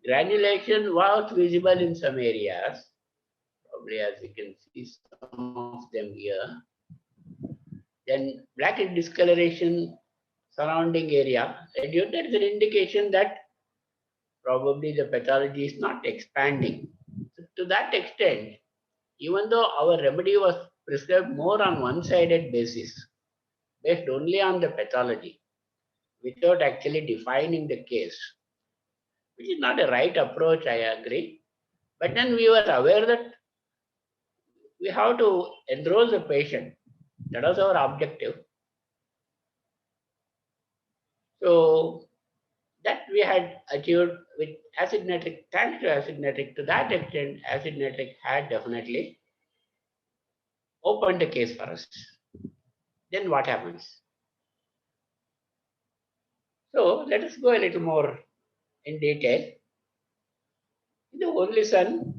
Granulation was visible in some areas, probably as you can see some of them here. Then blackish discoloration surrounding area reduced. That is an indication that probably the pathology is not expanding. So to that extent, even though our remedy was prescribed more on one-sided basis, based only on the pathology, without actually defining the case, which is not a right approach, I agree. But then we were aware that we have to enroll the patient. That was our objective. So that we had achieved with acid nitric. Thanks to acid nitric, to that extent, acid nitric had definitely opened the case for us. Then what happens? So let us go a little more in detail. The only son,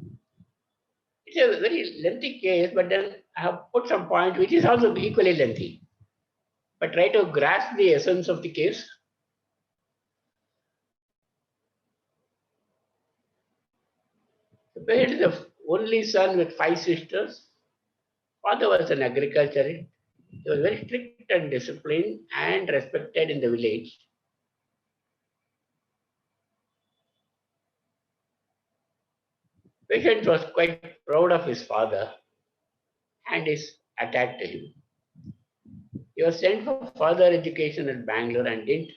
it's a very lengthy case, but then I have put some point which is also equally lengthy. But try to grasp the essence of the case. The patient is the only son with 5 sisters. Father was an agriculturist. He was very strict and disciplined and respected in the village. Patient was quite proud of his father and is attached to him. He was sent for further education at Bangalore and didn't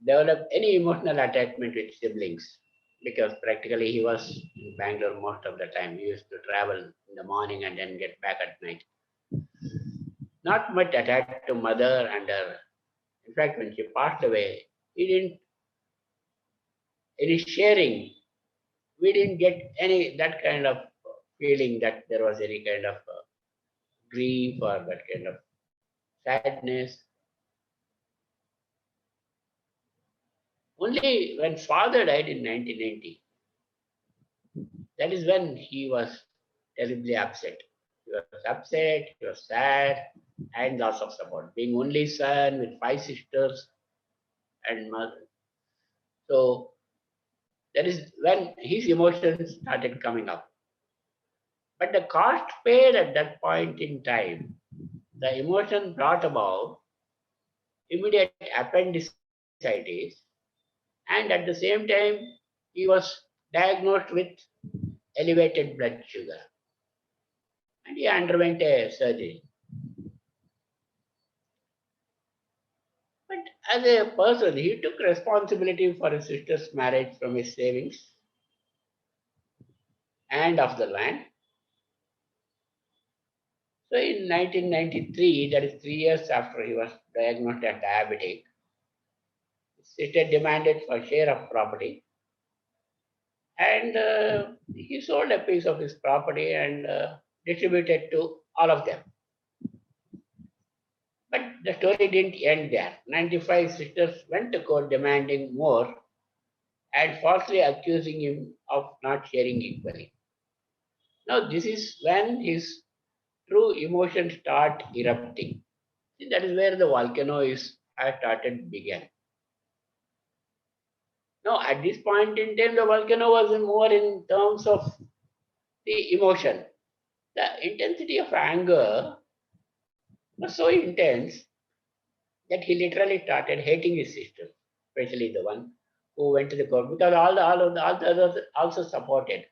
develop any emotional attachment with siblings because practically he was in Bangalore most of the time. He used to travel in the morning and then get back at night. Not much attached to mother and her. In fact, when she passed away, he didn't any sharing. We didn't get any that kind of feeling that there was any kind of grief or that kind of sadness. Only when father died in 1990, that is when he was terribly upset. He was upset, he was sad, and lots of support. Being only son with 5 sisters and mother. So that is when his emotions started coming up. But the cost paid at that point in time, the emotion brought about immediate appendicitis, and at the same time, he was diagnosed with elevated blood sugar. And he underwent a surgery. But as a person, he took responsibility for his sister's marriage from his savings and of the land. So in 1993, that is 3 years after he was diagnosed as diabetic, sister demanded for share of property, and he sold a piece of his property and distributed to all of them. But the story didn't end there. 95 sisters went to court demanding more and falsely accusing him of not sharing equally. Now, this is when his true emotions start erupting. See, that is where the volcano has started began. Now, at this point in time, the volcano was more in terms of the emotion. The intensity of anger was so intense that he literally started hating his sister, especially the one who went to the court, because all the others also supported.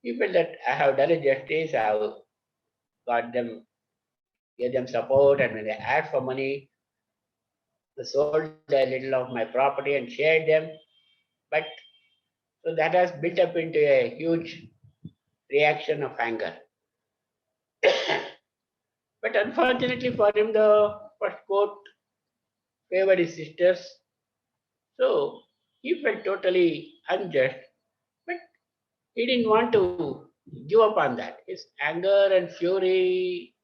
He felt that I have done a justice, I have got them, gave them support, and when they asked for money, they sold a little of my property and shared them. But so that has built up into a huge reaction of anger. But unfortunately for him, the first court favored his sisters. So he felt totally unjust, but he didn't want to give up on that. His anger and fury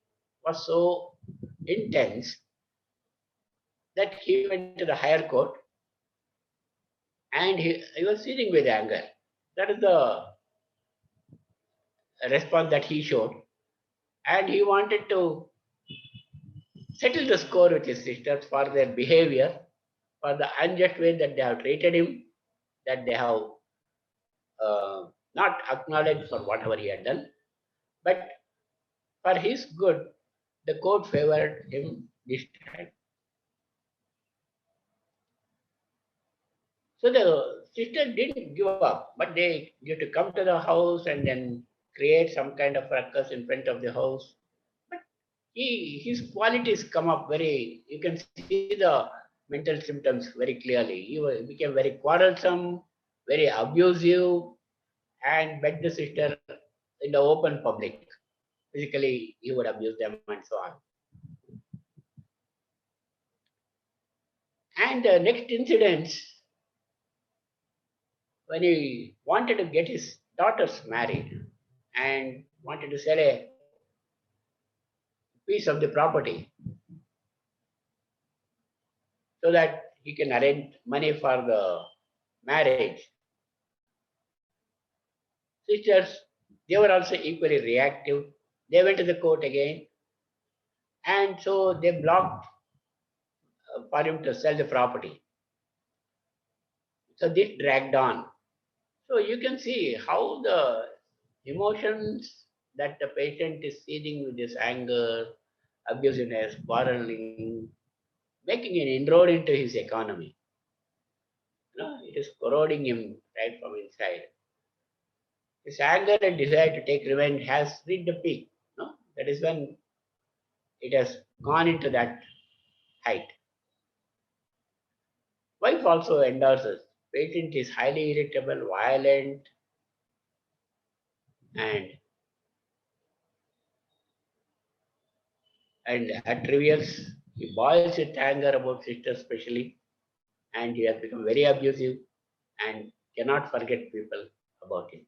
was so intense that he went to the higher court and he was seething with anger. That is the response that he showed. And he wanted to settle the score with his sisters for their behavior, for the unjust way that they have treated him, that they have not acknowledged for whatever he had done. But for his good, the court favored him this time. So the sister didn't give up, but they used to come to the house and then create some kind of ruckus in front of the house. But his qualities come up very, you can see the mental symptoms very clearly. He became very quarrelsome, very abusive, and begged the sister in the open public. Physically, he would abuse them and so on. And the next incident, when he wanted to get his daughters married and wanted to sell a piece of the property so that he can arrange money for the marriage. Sisters, they were also equally reactive. They went to the court again, and so they blocked for him to sell the property. So this dragged on. So you can see how the emotions that the patient is seething with this anger, abusiveness, quarreling, making an inroad into his economy. It is corroding him right from inside. His anger and desire to take revenge has reached the peak. That is when it has gone into that height. Wife also endorses. Patient is highly irritable, violent, and at trivials, he boils with anger about sister especially, and he has become very abusive and cannot forget people about him.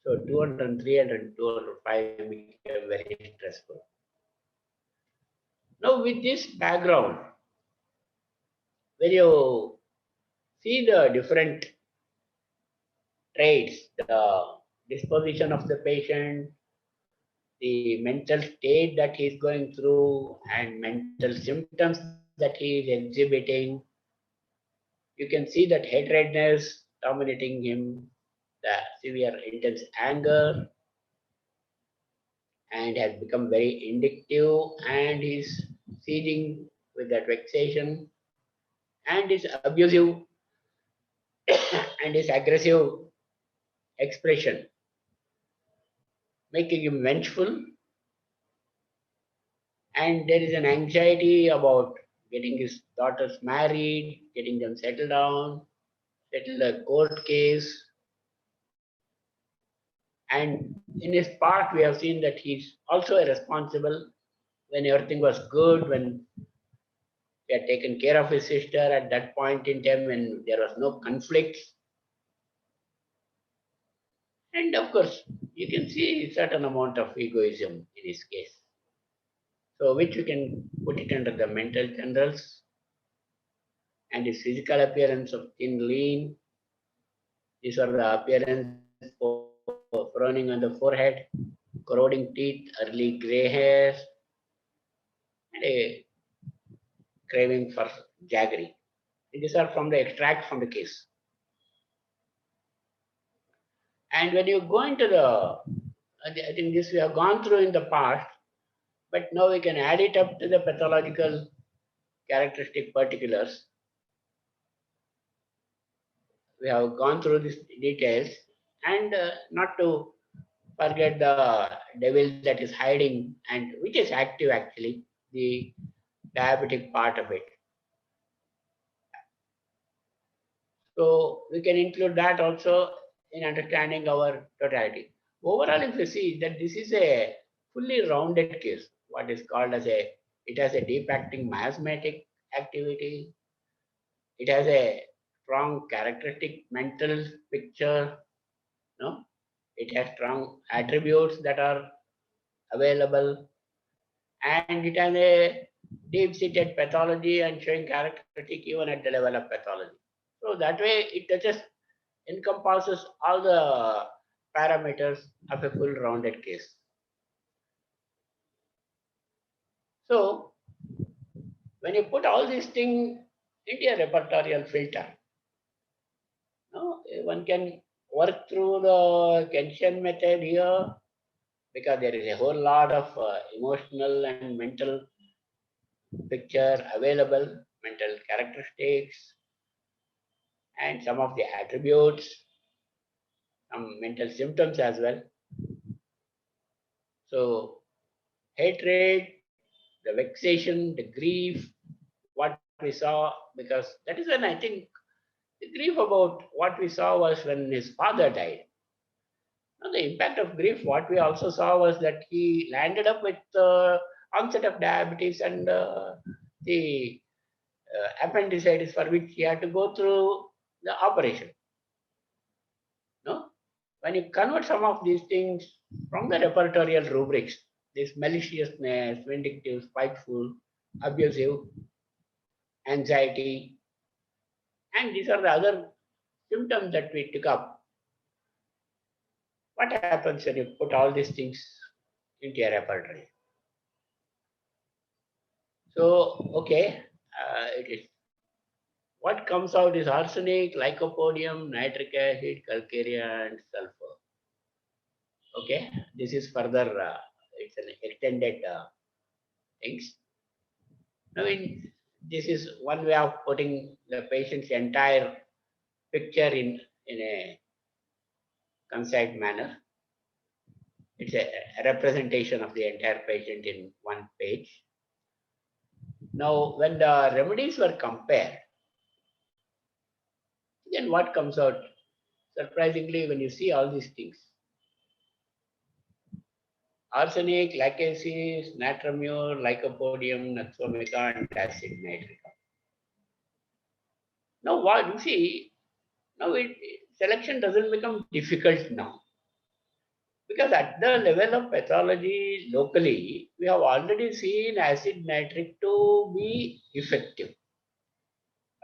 So 200, 300, 205 became very stressful. Now with this background, when you see the different traits, the disposition of the patient, the mental state that he is going through, and mental symptoms that he is exhibiting, you can see that hatredness dominating him, the severe intense anger, and has become very vindictive, and he's seething with that vexation, and his abusive and his aggressive expression, making him vengeful. And there is an anxiety about getting his daughters married, getting them settled down, settle a court case. And in his part, we have seen that he's also responsible when everything was good, when he had taken care of his sister at that point in time when there was no conflicts. And of course, you can see a certain amount of egoism in his case. So, which we can put it under the mental generals, and his physical appearance of thin, lean. These are the appearance frowning on the forehead, corroding teeth, early gray hairs, and a craving for jaggery. These are from the extract from the case. And when you go into I think this we have gone through in the past, but now we can add it up to the pathological characteristic particulars. We have gone through these details, and not to forget the devil that is hiding and which is active actually, the diabetic part of it. So we can include that also in understanding our totality. Overall, if you see that this is a fully rounded case, what is called as it has a deep acting miasmatic activity, it has a strong characteristic mental picture, no? It has strong attributes that are available, and it has a deep-seated pathology and showing characteristic even at the level of pathology. So that way it encompasses all the parameters of a full rounded case. So when you put all these things into a repertorial filter, no, one can work through the Kenshin method here, because there is a whole lot of emotional and mental picture available, mental characteristics, and some of the attributes, some mental symptoms as well. So hatred, the vexation, the grief, what we saw, because that is when I think the grief about what we saw was when his father died. Now, the impact of grief, what we also saw was that he landed up with onset of diabetes and the appendicitis, for which he had to go through the operation. No? When you convert some of these things from the repertorial rubrics, this maliciousness, vindictive, spiteful, abusive, anxiety, and these are the other symptoms that we took up. What happens when you put all these things into your repertory? So, okay, it is what comes out is arsenic, lycopodium, nitric acid, calcarea, and sulfur. Okay, this is further, it's an extended things. I mean, this is one way of putting the patient's entire picture in a concise manner. It's a representation of the entire patient in one page. Now, when the remedies were compared, then what comes out? Surprisingly, when you see all these things, arsenic, lacasis, natramure, lycopodium, naxomica, and acid nitrica. Now, what you see, now selection doesn't become difficult now. Because at the level of pathology locally, we have already seen acid nitric to be effective,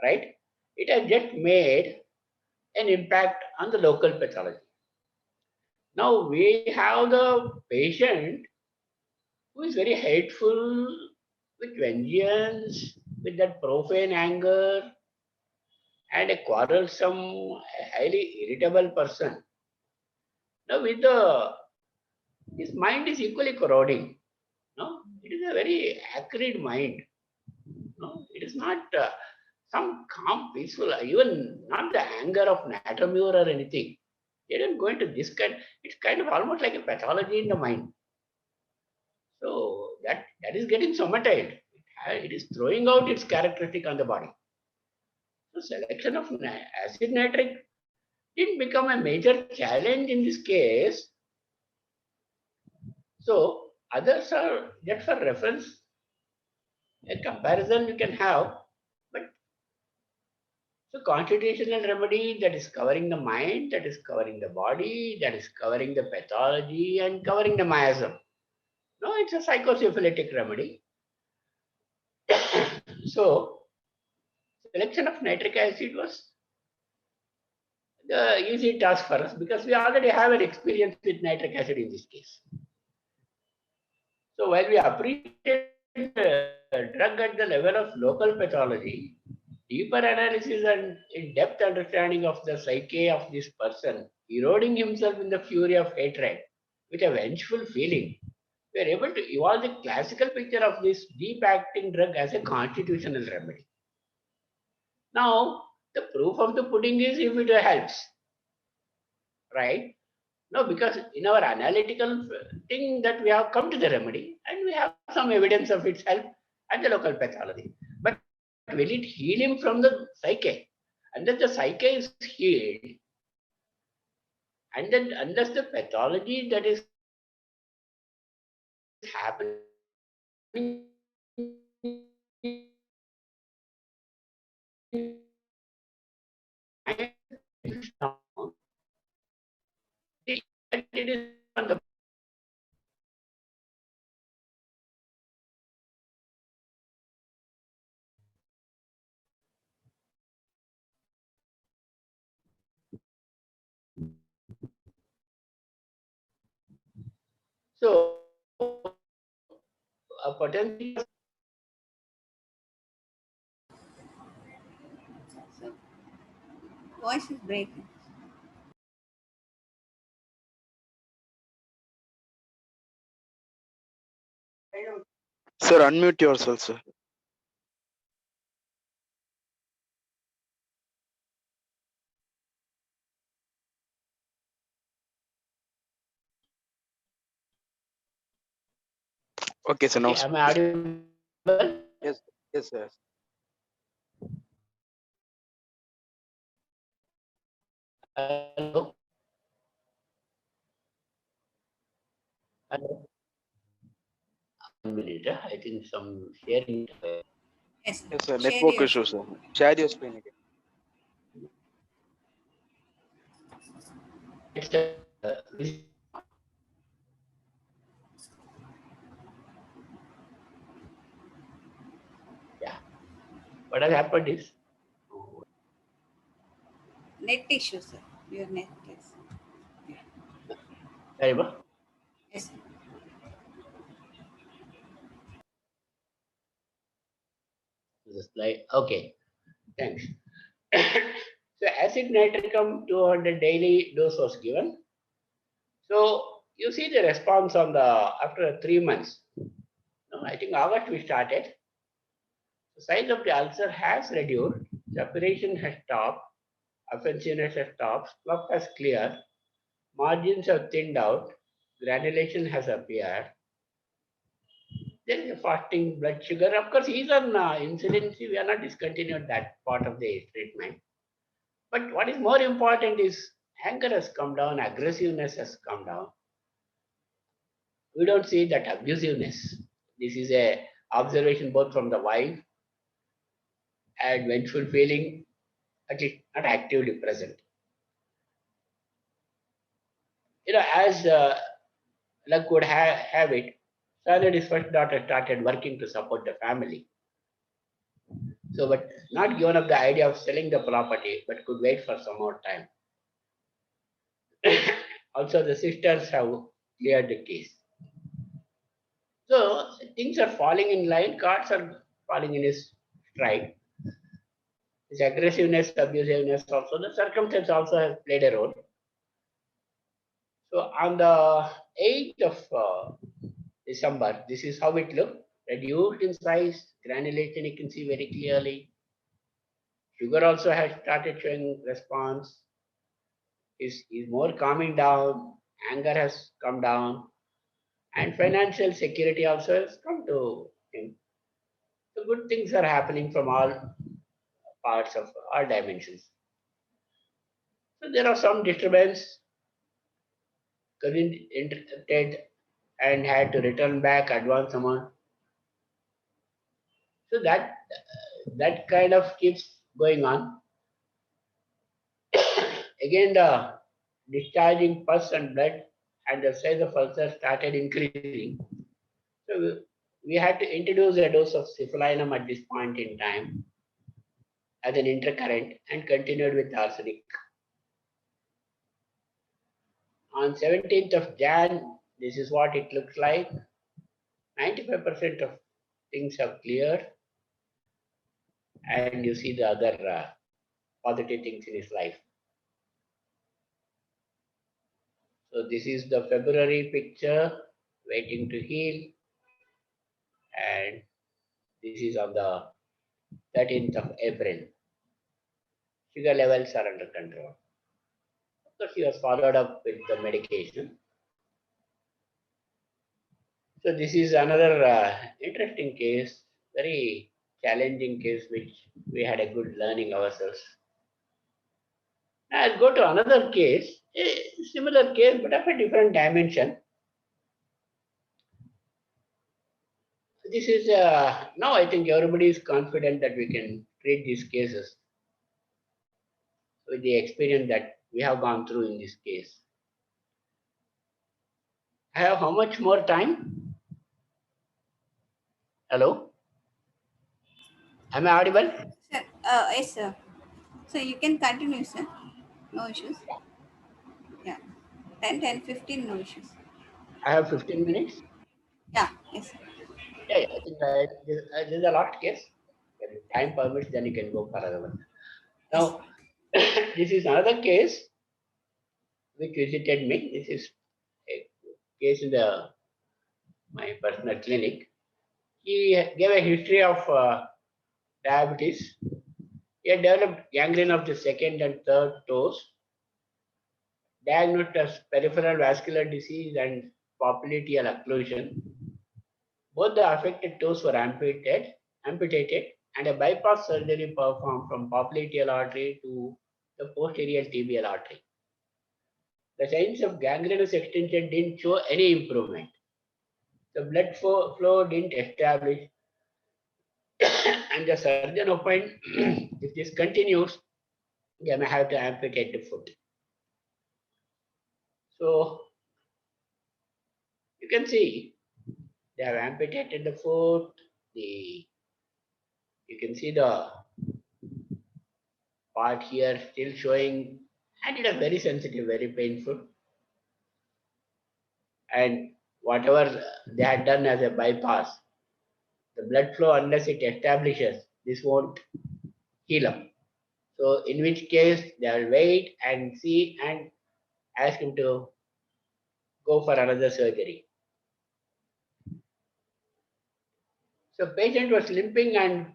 right? It has just made an impact on the local pathology. Now we have the patient who is very hateful, with vengeance, with that profane anger, and a quarrelsome, highly irritable person. Now with his mind is equally corroding. No, it is a very acrid mind. No, it is not some calm, peaceful, even not the anger of natramure or anything. They don't go into this kind. It's kind of almost like a pathology in the mind. So that is getting somatized. It is throwing out its characteristic on the body. So selection of acid nitric didn't become a major challenge in this case, So others are just for reference, a comparison you can have, but so constitutional remedy that is covering the mind, that is covering the body, that is covering the pathology and covering the miasm. No, it's a psychosyphilitic remedy. So selection of nitric acid was the easy task for us because we already have an experience with nitric acid in this case. So while we appreciate the drug at the level of local pathology, deeper analysis and in-depth understanding of the psyche of this person, eroding himself in the fury of hatred with a vengeful feeling, we are able to evolve the classical picture of this deep acting drug as a constitutional remedy. Now, the proof of the pudding is if it helps, right? No, because in our analytical thing that we have come to the remedy and we have some evidence of its help at the local pathology. But will it heal him from the psyche? And then the psyche is healed, and then unless the pathology that is happening it is on the so a potential. So, voice is breaking. Sir, unmute yourself, sir. Okay, sir. Now, Am I audible? yes, yes, sir. Hello? Hello? 1 minute. I think some sharing. Yes, Yes, sir. share Network your issue, sir. Share your screen again. It's yeah. What has happened is net issue, sir. Your net is. very well. Yes, sir. The slide. Okay. Thanks. So acid nitricum 200 daily dose was given. So you see the response on the after 3 months. No, I think August we started. The size of the ulcer has reduced. Separation has stopped. Offensiveness has stopped. Fluff has cleared. Margins have thinned out. Granulation has appeared. There is a fasting blood sugar. Of course, he's on insulin. See, we are not discontinued that part of the treatment. But what is more important is anger has come down, aggressiveness has come down. We don't see that abusiveness. This is a observation both from the wife and vengeful feeling, at least not actively present. As luck would have it, son and his first daughter started working to support the family. So, but not given up the idea of selling the property, but could wait for some more time. Also, the sisters have cleared the case. So, things are falling in line, cards are falling in his stride. His aggressiveness, abusiveness also, the circumstance also has played a role. So, on the 8th of December, this is how it looked. Reduced in size, granulation you can see very clearly. Sugar also has started showing response. Is more calming down. Anger has come down, and financial security also has come to him. So good things are happening from all parts of all dimensions. So there are some disturbance interrupted and had to return back advance amount. So that kind of keeps going on. Again, the discharging pus and blood and the size of ulcer started increasing. So we had to introduce a dose of cephalosporin at this point in time as an intercurrent and continued with arsenic. On 17th of Jan, this is what it looks like. 95% of things have cleared, and you see the other positive things in his life. So this is the February picture, waiting to heal, and this is on the 13th of April. Sugar levels are under control. Of course, he was followed up with the medication. So this is another interesting case, very challenging case, which we had a good learning ourselves. Now I'll go to another case, a similar case, but of a different dimension. This is, now I think everybody is confident that we can treat these cases with the experience that we have gone through in this case. I have how much more time? Hello? Am I audible? Sir, yes, sir. So you can continue, sir. No issues. Yeah. 10, 15, no issues. I have 15 minutes. Yeah, yes, sir. Yeah, I think this is a last case. If time permits, then you can go for another one. Now, this is another case which visited me. This is a case in my personal clinic. He gave a history of diabetes. He had developed gangrene of the second and third toes, diagnosed as peripheral vascular disease and popliteal occlusion. Both the affected toes were amputated, and a bypass surgery performed from popliteal artery to the posterior tibial artery. The signs of gangrenous extension didn't show any improvement. The blood flow didn't establish, and the surgeon opined if this continues, they may have to amputate the foot. So you can see they have amputated the foot. You can see the part here still showing, and it is very sensitive, very painful. And whatever they had done as a bypass, the blood flow, unless it establishes, this won't heal up. So in which case they will wait and see and ask him to go for another surgery. So patient was limping and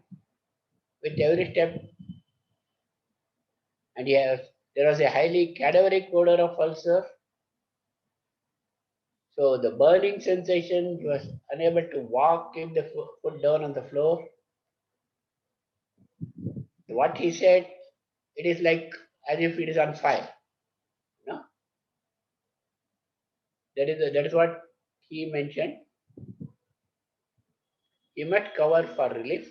with every step, and there was a highly cadaveric odor of ulcer. So the burning sensation, he was unable to walk, keep the foot down on the floor. What he said, it is like as if it is on fire. No? That is what he mentioned. He must cover for relief.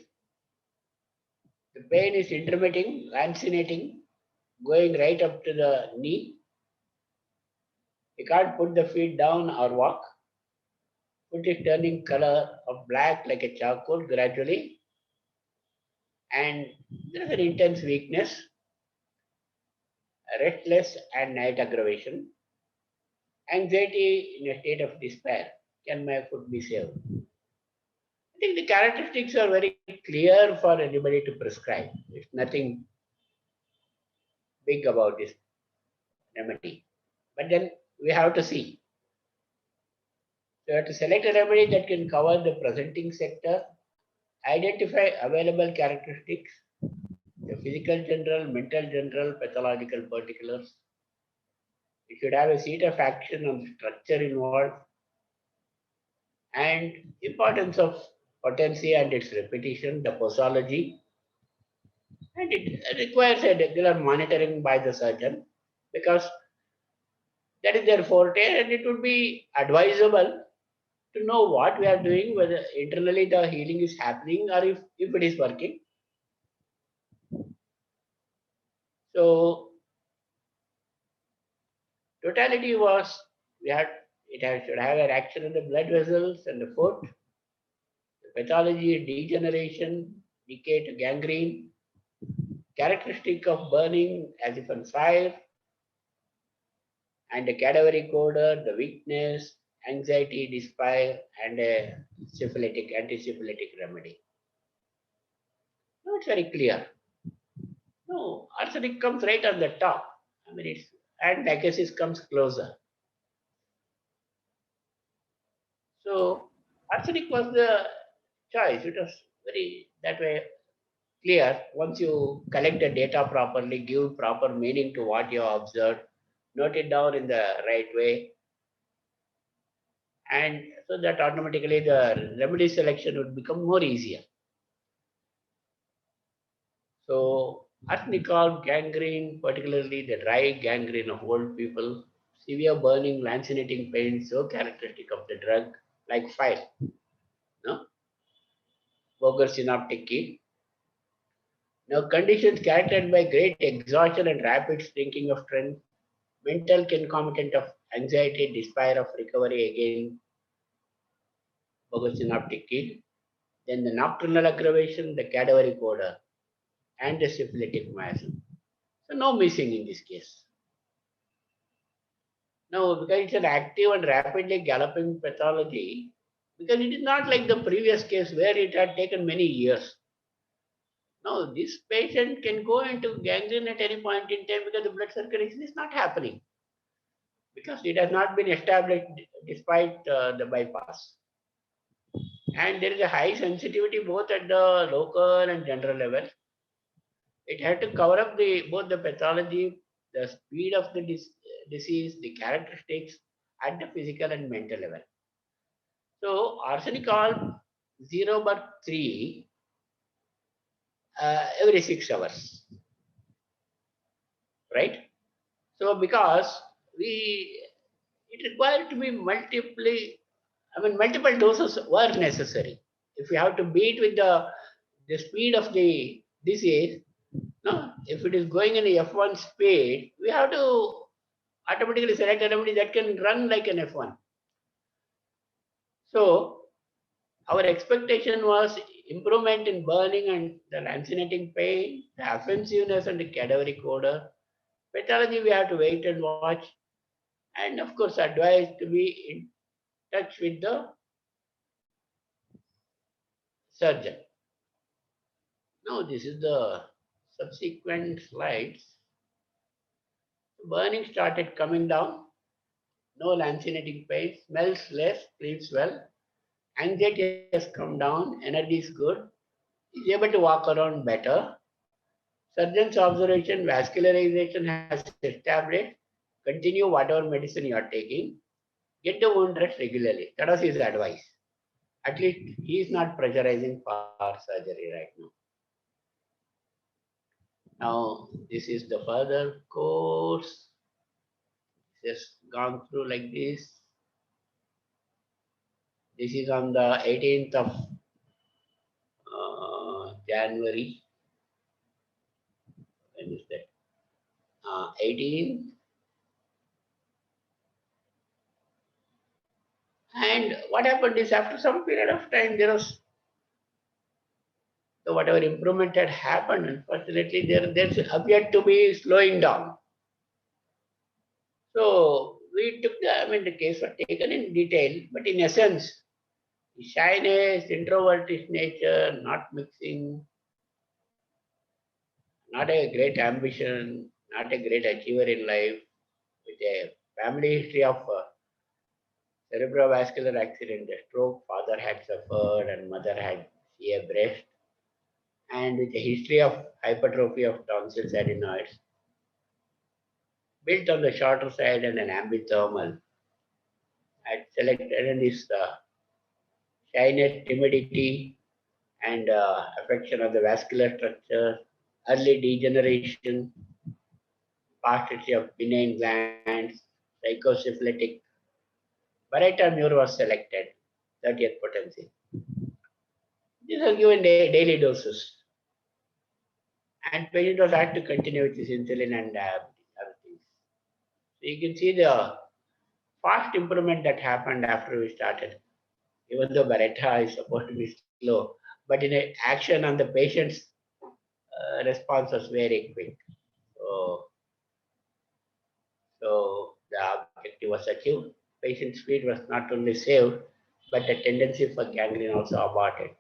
The pain is intermitting, lancinating, going right up to the knee. He can't put the feet down or walk. Foot is turning color of black like a charcoal gradually. And there is an intense weakness, restless and night aggravation, anxiety in a state of despair. Can my foot be saved? I think the characteristics are very clear for anybody to prescribe. There's nothing big about this remedy. But then we have to see. So you have to select a remedy that can cover the presenting sector, identify available characteristics, the physical general, mental general, pathological particulars. It should have a seat of action on the structure involved, and importance of potency and its repetition, the posology, and it requires a regular monitoring by the surgeon because that is their forte, and it would be advisable to know what we are doing, whether internally the healing is happening or if it is working. So totality was should have an action on the blood vessels and the foot. The pathology, degeneration, decay to gangrene, characteristic of burning as if on fire, and the cadaveric odor, the weakness, anxiety, despair, and a anti-syphilitic remedy. No, it's very clear. No, arsenic comes right on the top. I mean, and agassiz comes closer. So arsenic was the choice. It was very that way clear. Once you collect the data properly, give proper meaning to what you have observed, note it down in the right way, and so that automatically the remedy selection would become more easier. So arsenic gangrene, particularly the dry gangrene of old people, severe burning, lancinating pain, so characteristic of the drug, like fire. No? Boger synaptic key. Now, conditions characterized by great exhaustion and rapid shrinking of strength, mental concomitant of anxiety, despair of recovery again, Boger synaptic key. Then the nocturnal aggravation, the cadaveric odor, and the syphilitic miasm. So, no missing in this case. Now, because it's an active and rapidly galloping pathology, because it is not like the previous case where it had taken many years. Now, this patient can go into gangrene at any point in time because the blood circulation is not happening, because it has not been established despite the bypass. And there is a high sensitivity both at the local and general level. It had to cover up both the pathology, the speed of the disease, the characteristics at the physical and mental level. So arsenic 0/3 every 6 hours, right? So because it required to be multiple doses were necessary. If we have to beat with the speed of the disease, no, if it is going in a F1 speed, we have to automatically select a remedy that can run like an F1. So our expectation was improvement in burning and the lancinating pain, the offensiveness and the cadaveric odor. Pathology, we have to wait and watch. And of course, advised to be in touch with the surgeon. Now, this is the subsequent slides. Burning started coming down. No lancinating pain, smells less, sleeps well. Anxiety has come down, energy is good. Is able to walk around better. Surgeon's observation, vascularization has established. Continue whatever medicine you are taking. Get the wound rest regularly. That was his advice. At least he is not pressurizing for surgery right now. Now, this is the further course. Just gone through like this. This is on the 18th of January. When is that? 18th. And what happened is after some period of time, there was so whatever improvement had happened, unfortunately, there appeared to be slowing down. So we took the case was taken in detail, but in essence, shyness, introverted nature, not mixing, not a great ambition, not a great achiever in life, with a family history of cerebrovascular accident, a stroke, father had suffered and mother had a breast, and with a history of hypertrophy of tonsils adenoids, built on the shorter side and an ambithermal. I selected and is shyness, timidity, and affection of the vascular structure, early degeneration, past history of benign glands, psychosyphilitic. Pareto mur was selected. 30th potency. These are given daily doses. And patient was had to continue with his insulin and other things. So you can see the fast improvement that happened after we started. Even though Beretta is supposed to be slow, but in action on the patient's response was very quick. So the objective was achieved. Patient speed was not only saved, but the tendency for gangrene also aborted.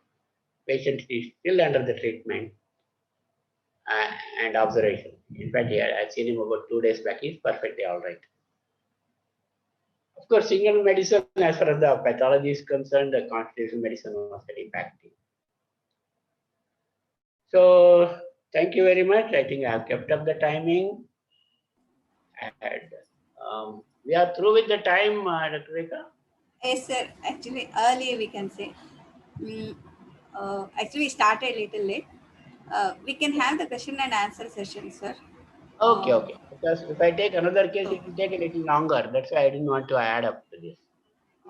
Patient is still under the treatment and observation. In fact, I've seen him about 2 days back. He's perfectly all right. Of course, single medicine, as far as the pathology is concerned, the constitutional medicine was very impacting. So, thank you very much. I think I have kept up the timing. And we are through with the time, Dr. Rekha? Yes, sir. Actually, earlier we can say. Actually, we started a little late. We can have the question and answer session, sir. Okay. Because if I take another case, it will take a little longer. That's why I didn't want to add up to this.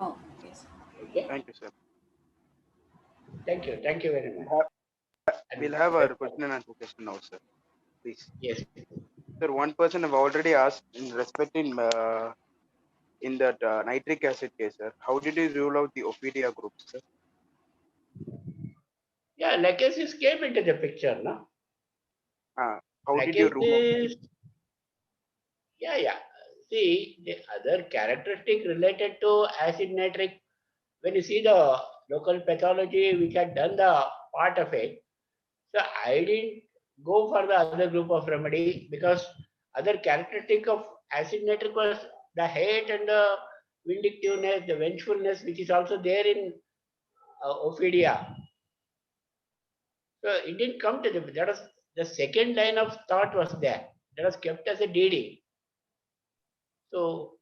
Oh, yes. Okay. Thank you, sir. Thank you. Thank you very much. We'll have our question and answer session now, sir. Please. Yes. Sir, one person have already asked in respecting in that nitric acid case, sir. How did you rule out the Ophidia group, sir? Yeah, lachesis came into the picture, no? How did you rule out? Lachesis, yeah. See, the other characteristic related to acid nitric, when you see the local pathology which had done the part of it, so I didn't go for the other group of remedy because other characteristic of acid nitric was the hate and the vindictiveness, the vengefulness, which is also there in Ophidia. So it didn't come to that was the second line of thought was there. That was kept as a DD. So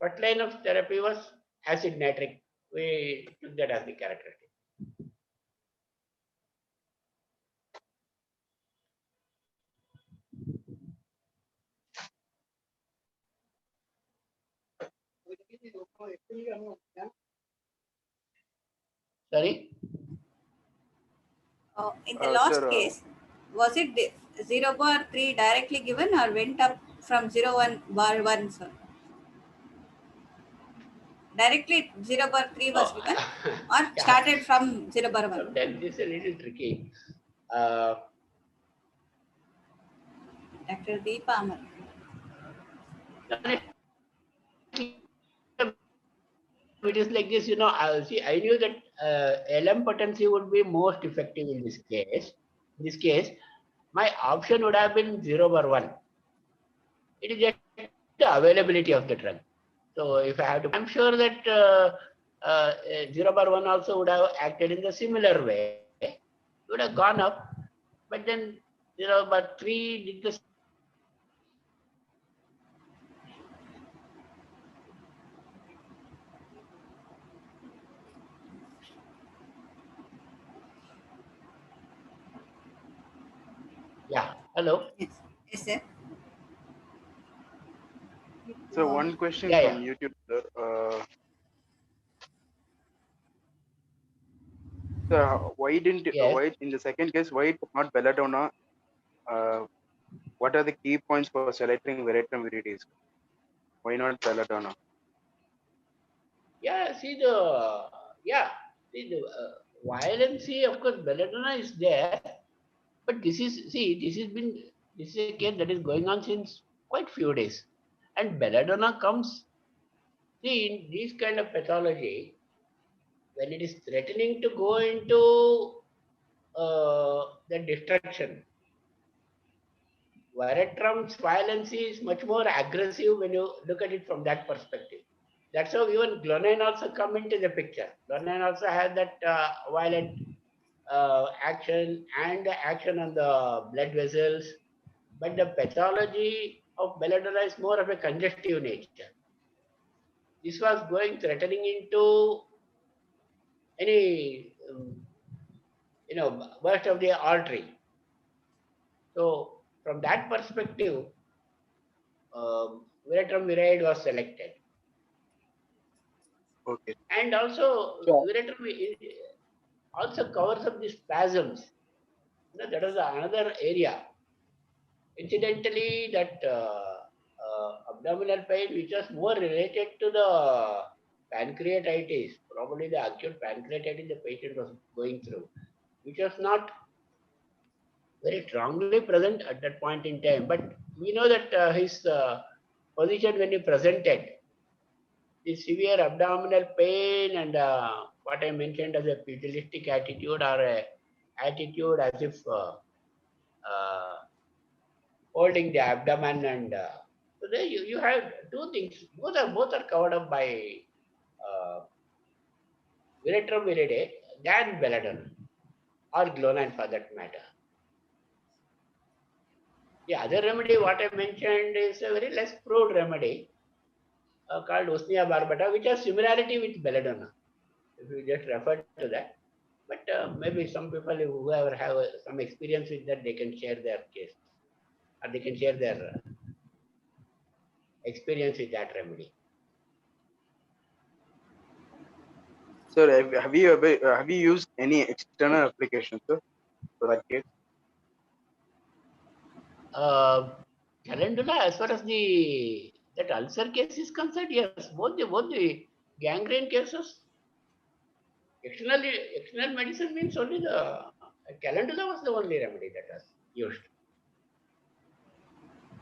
first line of therapy was acid nitric. We took that as the characteristic. Sorry? In the last sir, case, was it 0 bar 3 directly given or went up from 0 bar 1, sir? Directly 0 bar 3 was given or started from 0 bar 1? Sometimes this is a little tricky. Dr. Deepa Amar. It is like this, see, I knew that LM potency would be most effective in this case. In this case, my option would have been 0 bar 1. It is just the availability of the drug. So if I have to, I'm sure that 0 bar 1 also would have acted in the similar way. It would have gone up, but then 0 bar 3 did the Yeah. Hello. Yes, sir. So one question Yeah, from YouTube, sir. So why didn't Yes. why in the second case why not belladonna? What are the key points for selecting veratrum viridius? Why not belladonna? See the violency. Of course, belladonna is there, but this is a case that is going on since quite few days, and belladonna comes. See, in this kind of pathology, when it is threatening to go into the destruction, Veratrum's violence is much more aggressive when you look at it from that perspective. That's how even Glonine also come into the picture. Glonine also has that violent action and the action on the blood vessels. But the pathology of belladonna is more of a congestive nature. This was going threatening into any burst of the artery. So from that perspective, Veratrum viride was selected. Okay. And also, Sure. ureteromy also covers up the spasms. That is another area. Incidentally, that abdominal pain, which was more related to the pancreatitis, probably the acute pancreatitis the patient was going through, which was not very strongly present at that point in time. But we know that his position when he presented, the severe abdominal pain and what I mentioned as a pugilistic attitude or a attitude as if uh, holding the abdomen and so there you have two things. Both are covered up by uh, ureteroviride than belladonna or glonine for that matter. The other remedy what I mentioned is a very less proved remedy called Usnea barbata, which has similarity with belladonna. If you just refer to that, but maybe some people who ever have some experience with that, they can share their case or they can share their experience with that remedy. Sir, have you used any external application, sir, for that case? Calendula, as far as that ulcer case is concerned, yes, both the gangrene cases, external medicine means only the calendula was the only remedy that was used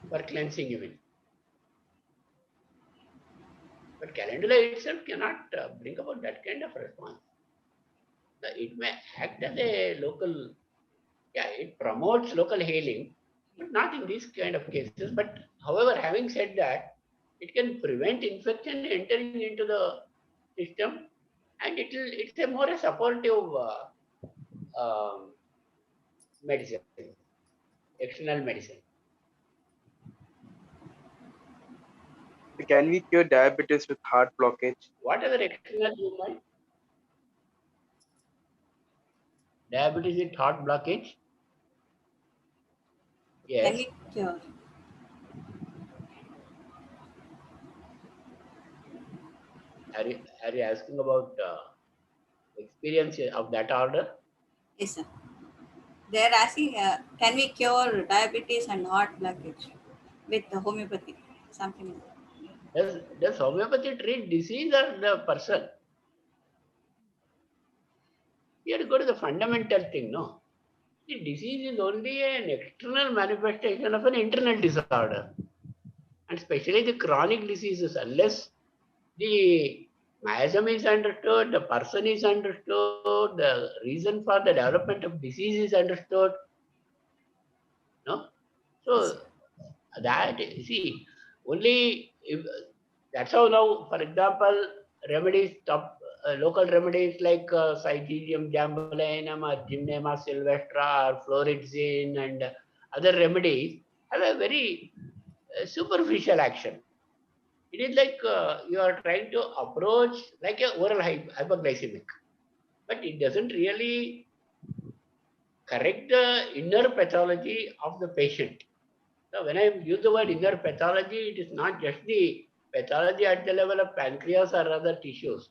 for cleansing even. But calendula itself cannot bring about that kind of response. It may act as a local, yeah, it promotes local healing, but not in these kind of cases. But however, having said that, it can prevent infection entering into the system, and it's a more a supportive medicine, external medicine. Can we cure diabetes with heart blockage? What other external you might? Diabetes with heart blockage? Can Yes. we cure? Are you asking about experience of that order? Yes, sir. They are asking, can we cure diabetes and heart blockage with the homeopathy? Something like that. Does homeopathy treat disease or the person? You have to go to the fundamental thing, no? The disease is only an external manifestation of an internal disorder. And especially the chronic diseases, unless the miasm is understood, the person is understood, the reason for the development of disease is understood, no? So that, see, only if, that's how now, for example, remedies, local remedies like Cytidium jambulinum or Gymnema sylvestra or Florizine and other remedies have a very superficial action. It is like you are trying to approach like a oral hypoglycemic, but it doesn't really correct the inner pathology of the patient. So when I use the word inner pathology, it is not just the pathology at the level of pancreas or other tissues,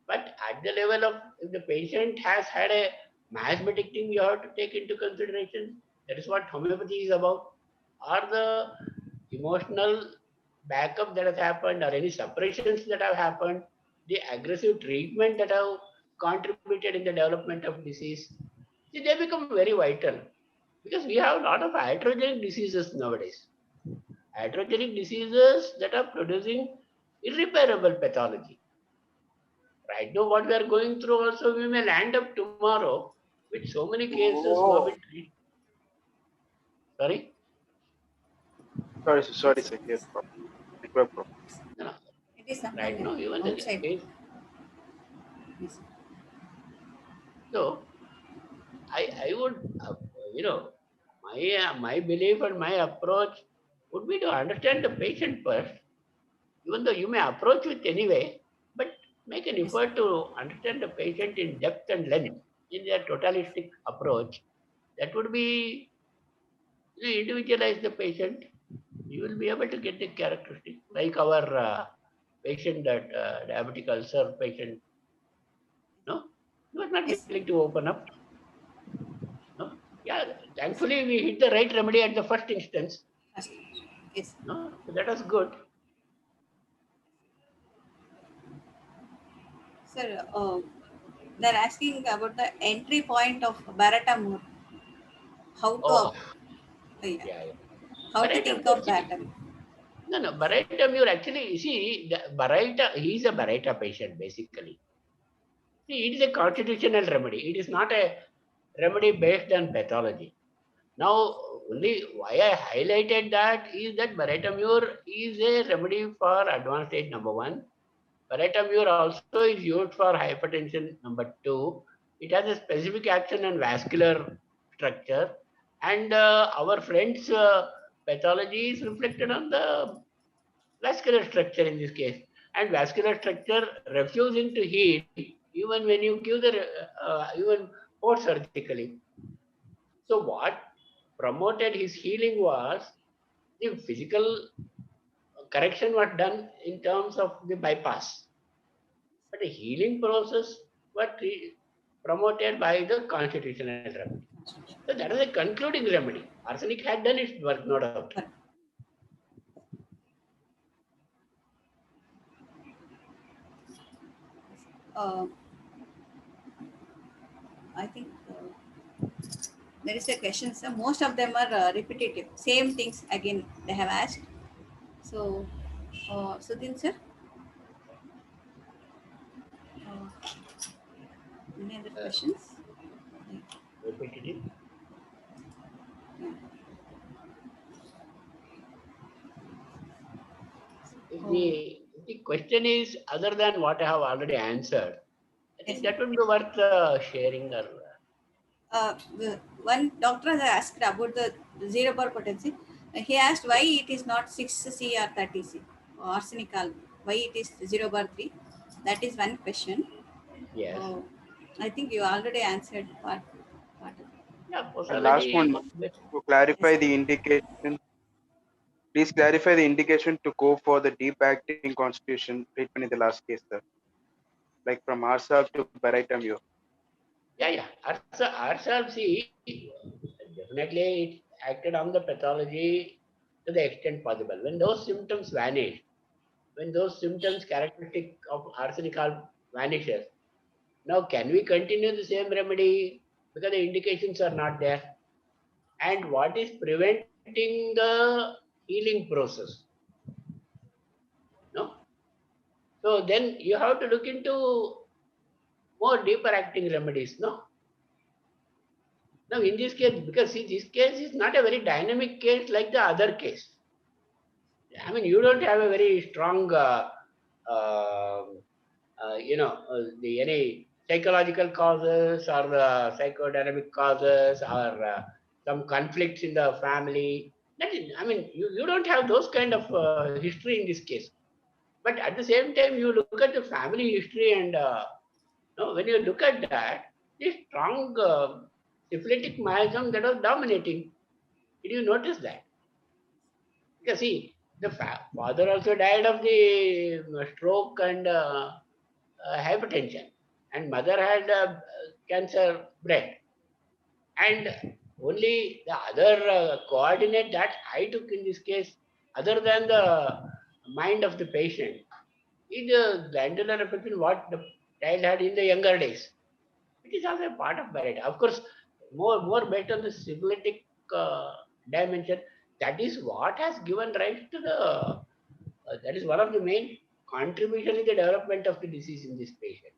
but at the level of if the patient has had a miasmatic thing, you have to take into consideration. That is what homeopathy is about. Or the emotional backup that has happened, or any suppressions that have happened, the aggressive treatment that have contributed in the development of disease. See, they become very vital because we have a lot of iatrogenic diseases nowadays. Iatrogenic diseases that are producing irreparable pathology. Right now, what we are going through also, we may land up tomorrow with so many cases who have been treated. Sorry? Sorry, sir. Yes, network problem. No, no. It is Right now, something even the outside. case. Yes. So, I would, my belief and my approach would be to understand the patient first, even though you may approach with anyway, but make an Yes. effort to understand the patient in depth and length in their totalistic approach. That would be, individualize the patient. You will be able to get the characteristic like our patient, that diabetic ulcer patient, no, he was not Yes. willing to open up. No, yeah, thankfully we hit the right remedy at the first instance. First. Yes. No, so that was good. Sir, they're asking about the entry point of Baratamur. How to, Oh, yeah, yeah, yeah. how to think of Baratamur, Baratamur. no, Baratamur actually, you see, he is a Barata patient basically. See, it is a constitutional remedy. It is not a remedy based on pathology. Now, only why I highlighted that is that Baratamur is a remedy for advanced stage number 1. Baratamur also is used for hypertension number 2. It has a specific action on vascular structure, and our friend's pathology is reflected on the vascular structure in this case. And vascular structure refusing to heal even when you give the even post surgically. So what promoted his healing was the physical correction was done in terms of the bypass, but the healing process was promoted by the constitutional remedy. So that is a concluding remedy. Arsenic had done its work, no doubt. Uh, I think there is a question, sir. Most of them are repetitive. Same things again they have asked. So, Sudhin sir, any other questions? Repetitive. If the question is other than what I have already answered, I think that would be worth sharing. Or One doctor has asked about the zero bar potency. He asked why it is not 6C or 30C arsenical. Why it is 0 bar 3? That is one question. yes, I think you already answered part of it. yeah, And last one, pathology. to clarify Yes. the indication, please clarify the indication to go for the deep acting constitution treatment in the last case, sir. Like from RSAB to Baratamur. Yeah. Ourselves, see, definitely it acted on the pathology to the extent possible. When those symptoms vanish, when those symptoms characteristic of arsenical vanishes, now can we continue the same remedy because the indications are not there? And what is preventing the healing process? No? So then you have to look into more deeper acting remedies, no? Now, in this case, because see, this case is not a very dynamic case like the other case. I mean, you don't have a very strong, uh, the any psychological causes or the psychodynamic causes or some conflicts in the family. That is, I mean, you don't have those kind of history in this case. But at the same time, you look at the family history and when you look at that, this strong syphilitic miasm that was dominating. Did you notice that? Because see, the father also died of the stroke and hypertension, and mother had cancer breast. And only the other coordinate that I took in this case, other than the mind of the patient, is the glandular affection what the child had in the younger days. It is also a part of variety. Of course, more based on the syphilitic dimension. That is what has given rise to the. That is one of the main contribution in the development of the disease in this patient.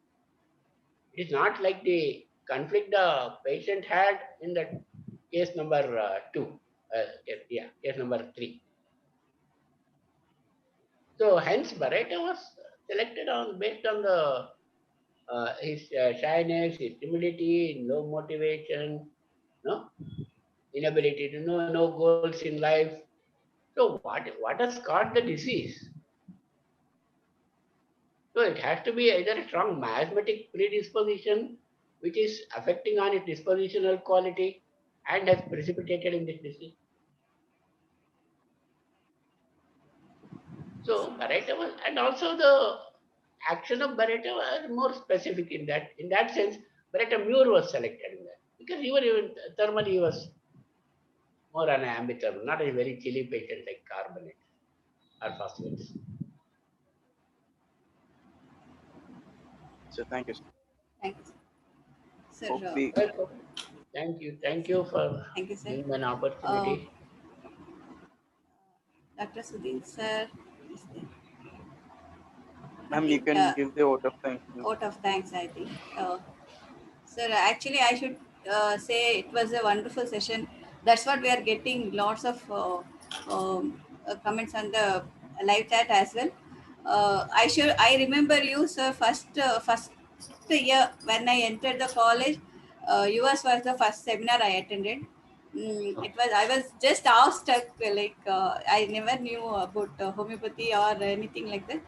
It is not like the conflict the patient had in the case number 2. Case number 3. So hence, Barreta was selected on based on the his shyness, his timidity, no motivation, no inability to know, no goals in life. So what has caused the disease? So it has to be either a strong miasmatic predisposition, which is affecting on its dispositional quality and has precipitated in this disease. So Pareto was, and also the action of Pareto was more specific in that. In that sense, Pareto Muir was selected in that because even thermally he was more an ambithermal, not a very chilly patient like carbonate or phosphates. So thank you, sir. Thank you, sir. Hope we Welcome. Thank you for Thank you, sir. giving me an opportunity. Dr. Sudhin, sir, is there? I ma'am, you think can give the vote of thanks. vote of thanks, I think. Sir, actually, I should say it was a wonderful session. That's what we are getting lots of comments on the live chat as well. I remember you, sir, first year when I entered the college. Yours was the first seminar I attended. I was just awestruck, like I never knew about homeopathy or anything like that.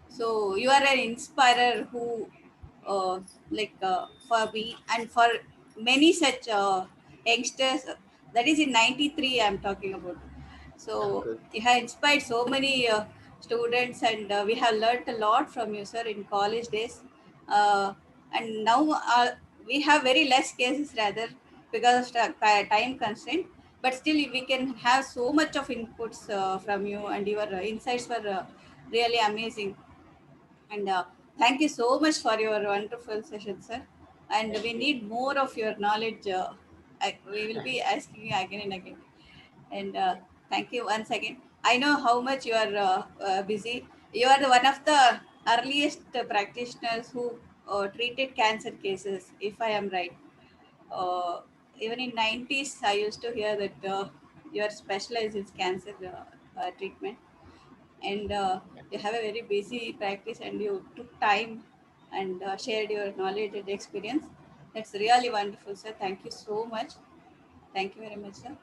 So you are an inspirer who for me and for many such youngsters. That is in 93 I'm talking about. So Good. you have inspired so many students, and we have learnt a lot from you, sir, in college days. And now we have very less cases rather because of time constraint, but still we can have so much of inputs from you, and your insights were really amazing. And thank you so much for your wonderful session, sir. And Thank we you. need more of your knowledge. We will be asking you again and again. And thank you once again. I know how much you are busy. You are one of the earliest practitioners who treated cancer cases, if I am right. Uh, Even in 90s, I used to hear that you are specialized in cancer treatment, and you have a very busy practice, and you took time and shared your knowledge and experience. That's really wonderful, sir. Thank you so much. Thank you very much, sir.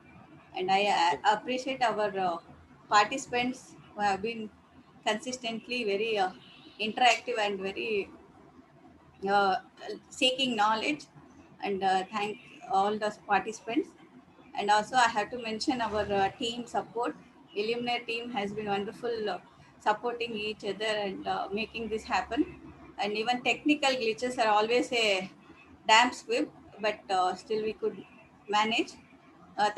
And I appreciate our participants who have been consistently very interactive and very uh, seeking knowledge. And thank all the participants. And also I have to mention our team support. Illuminate team has been wonderful, supporting each other and making this happen. And even technical glitches are always a damn squib, but still we could manage.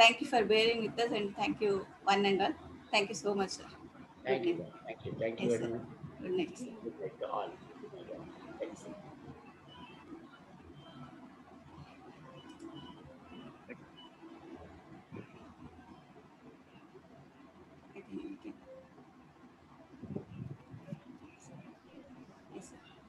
Thank you for bearing with us, and thank you one and all. Thank you so much, sir. Good Thank you. night. Thank you Yes, very sir. much. Good night, sir. Good night to all.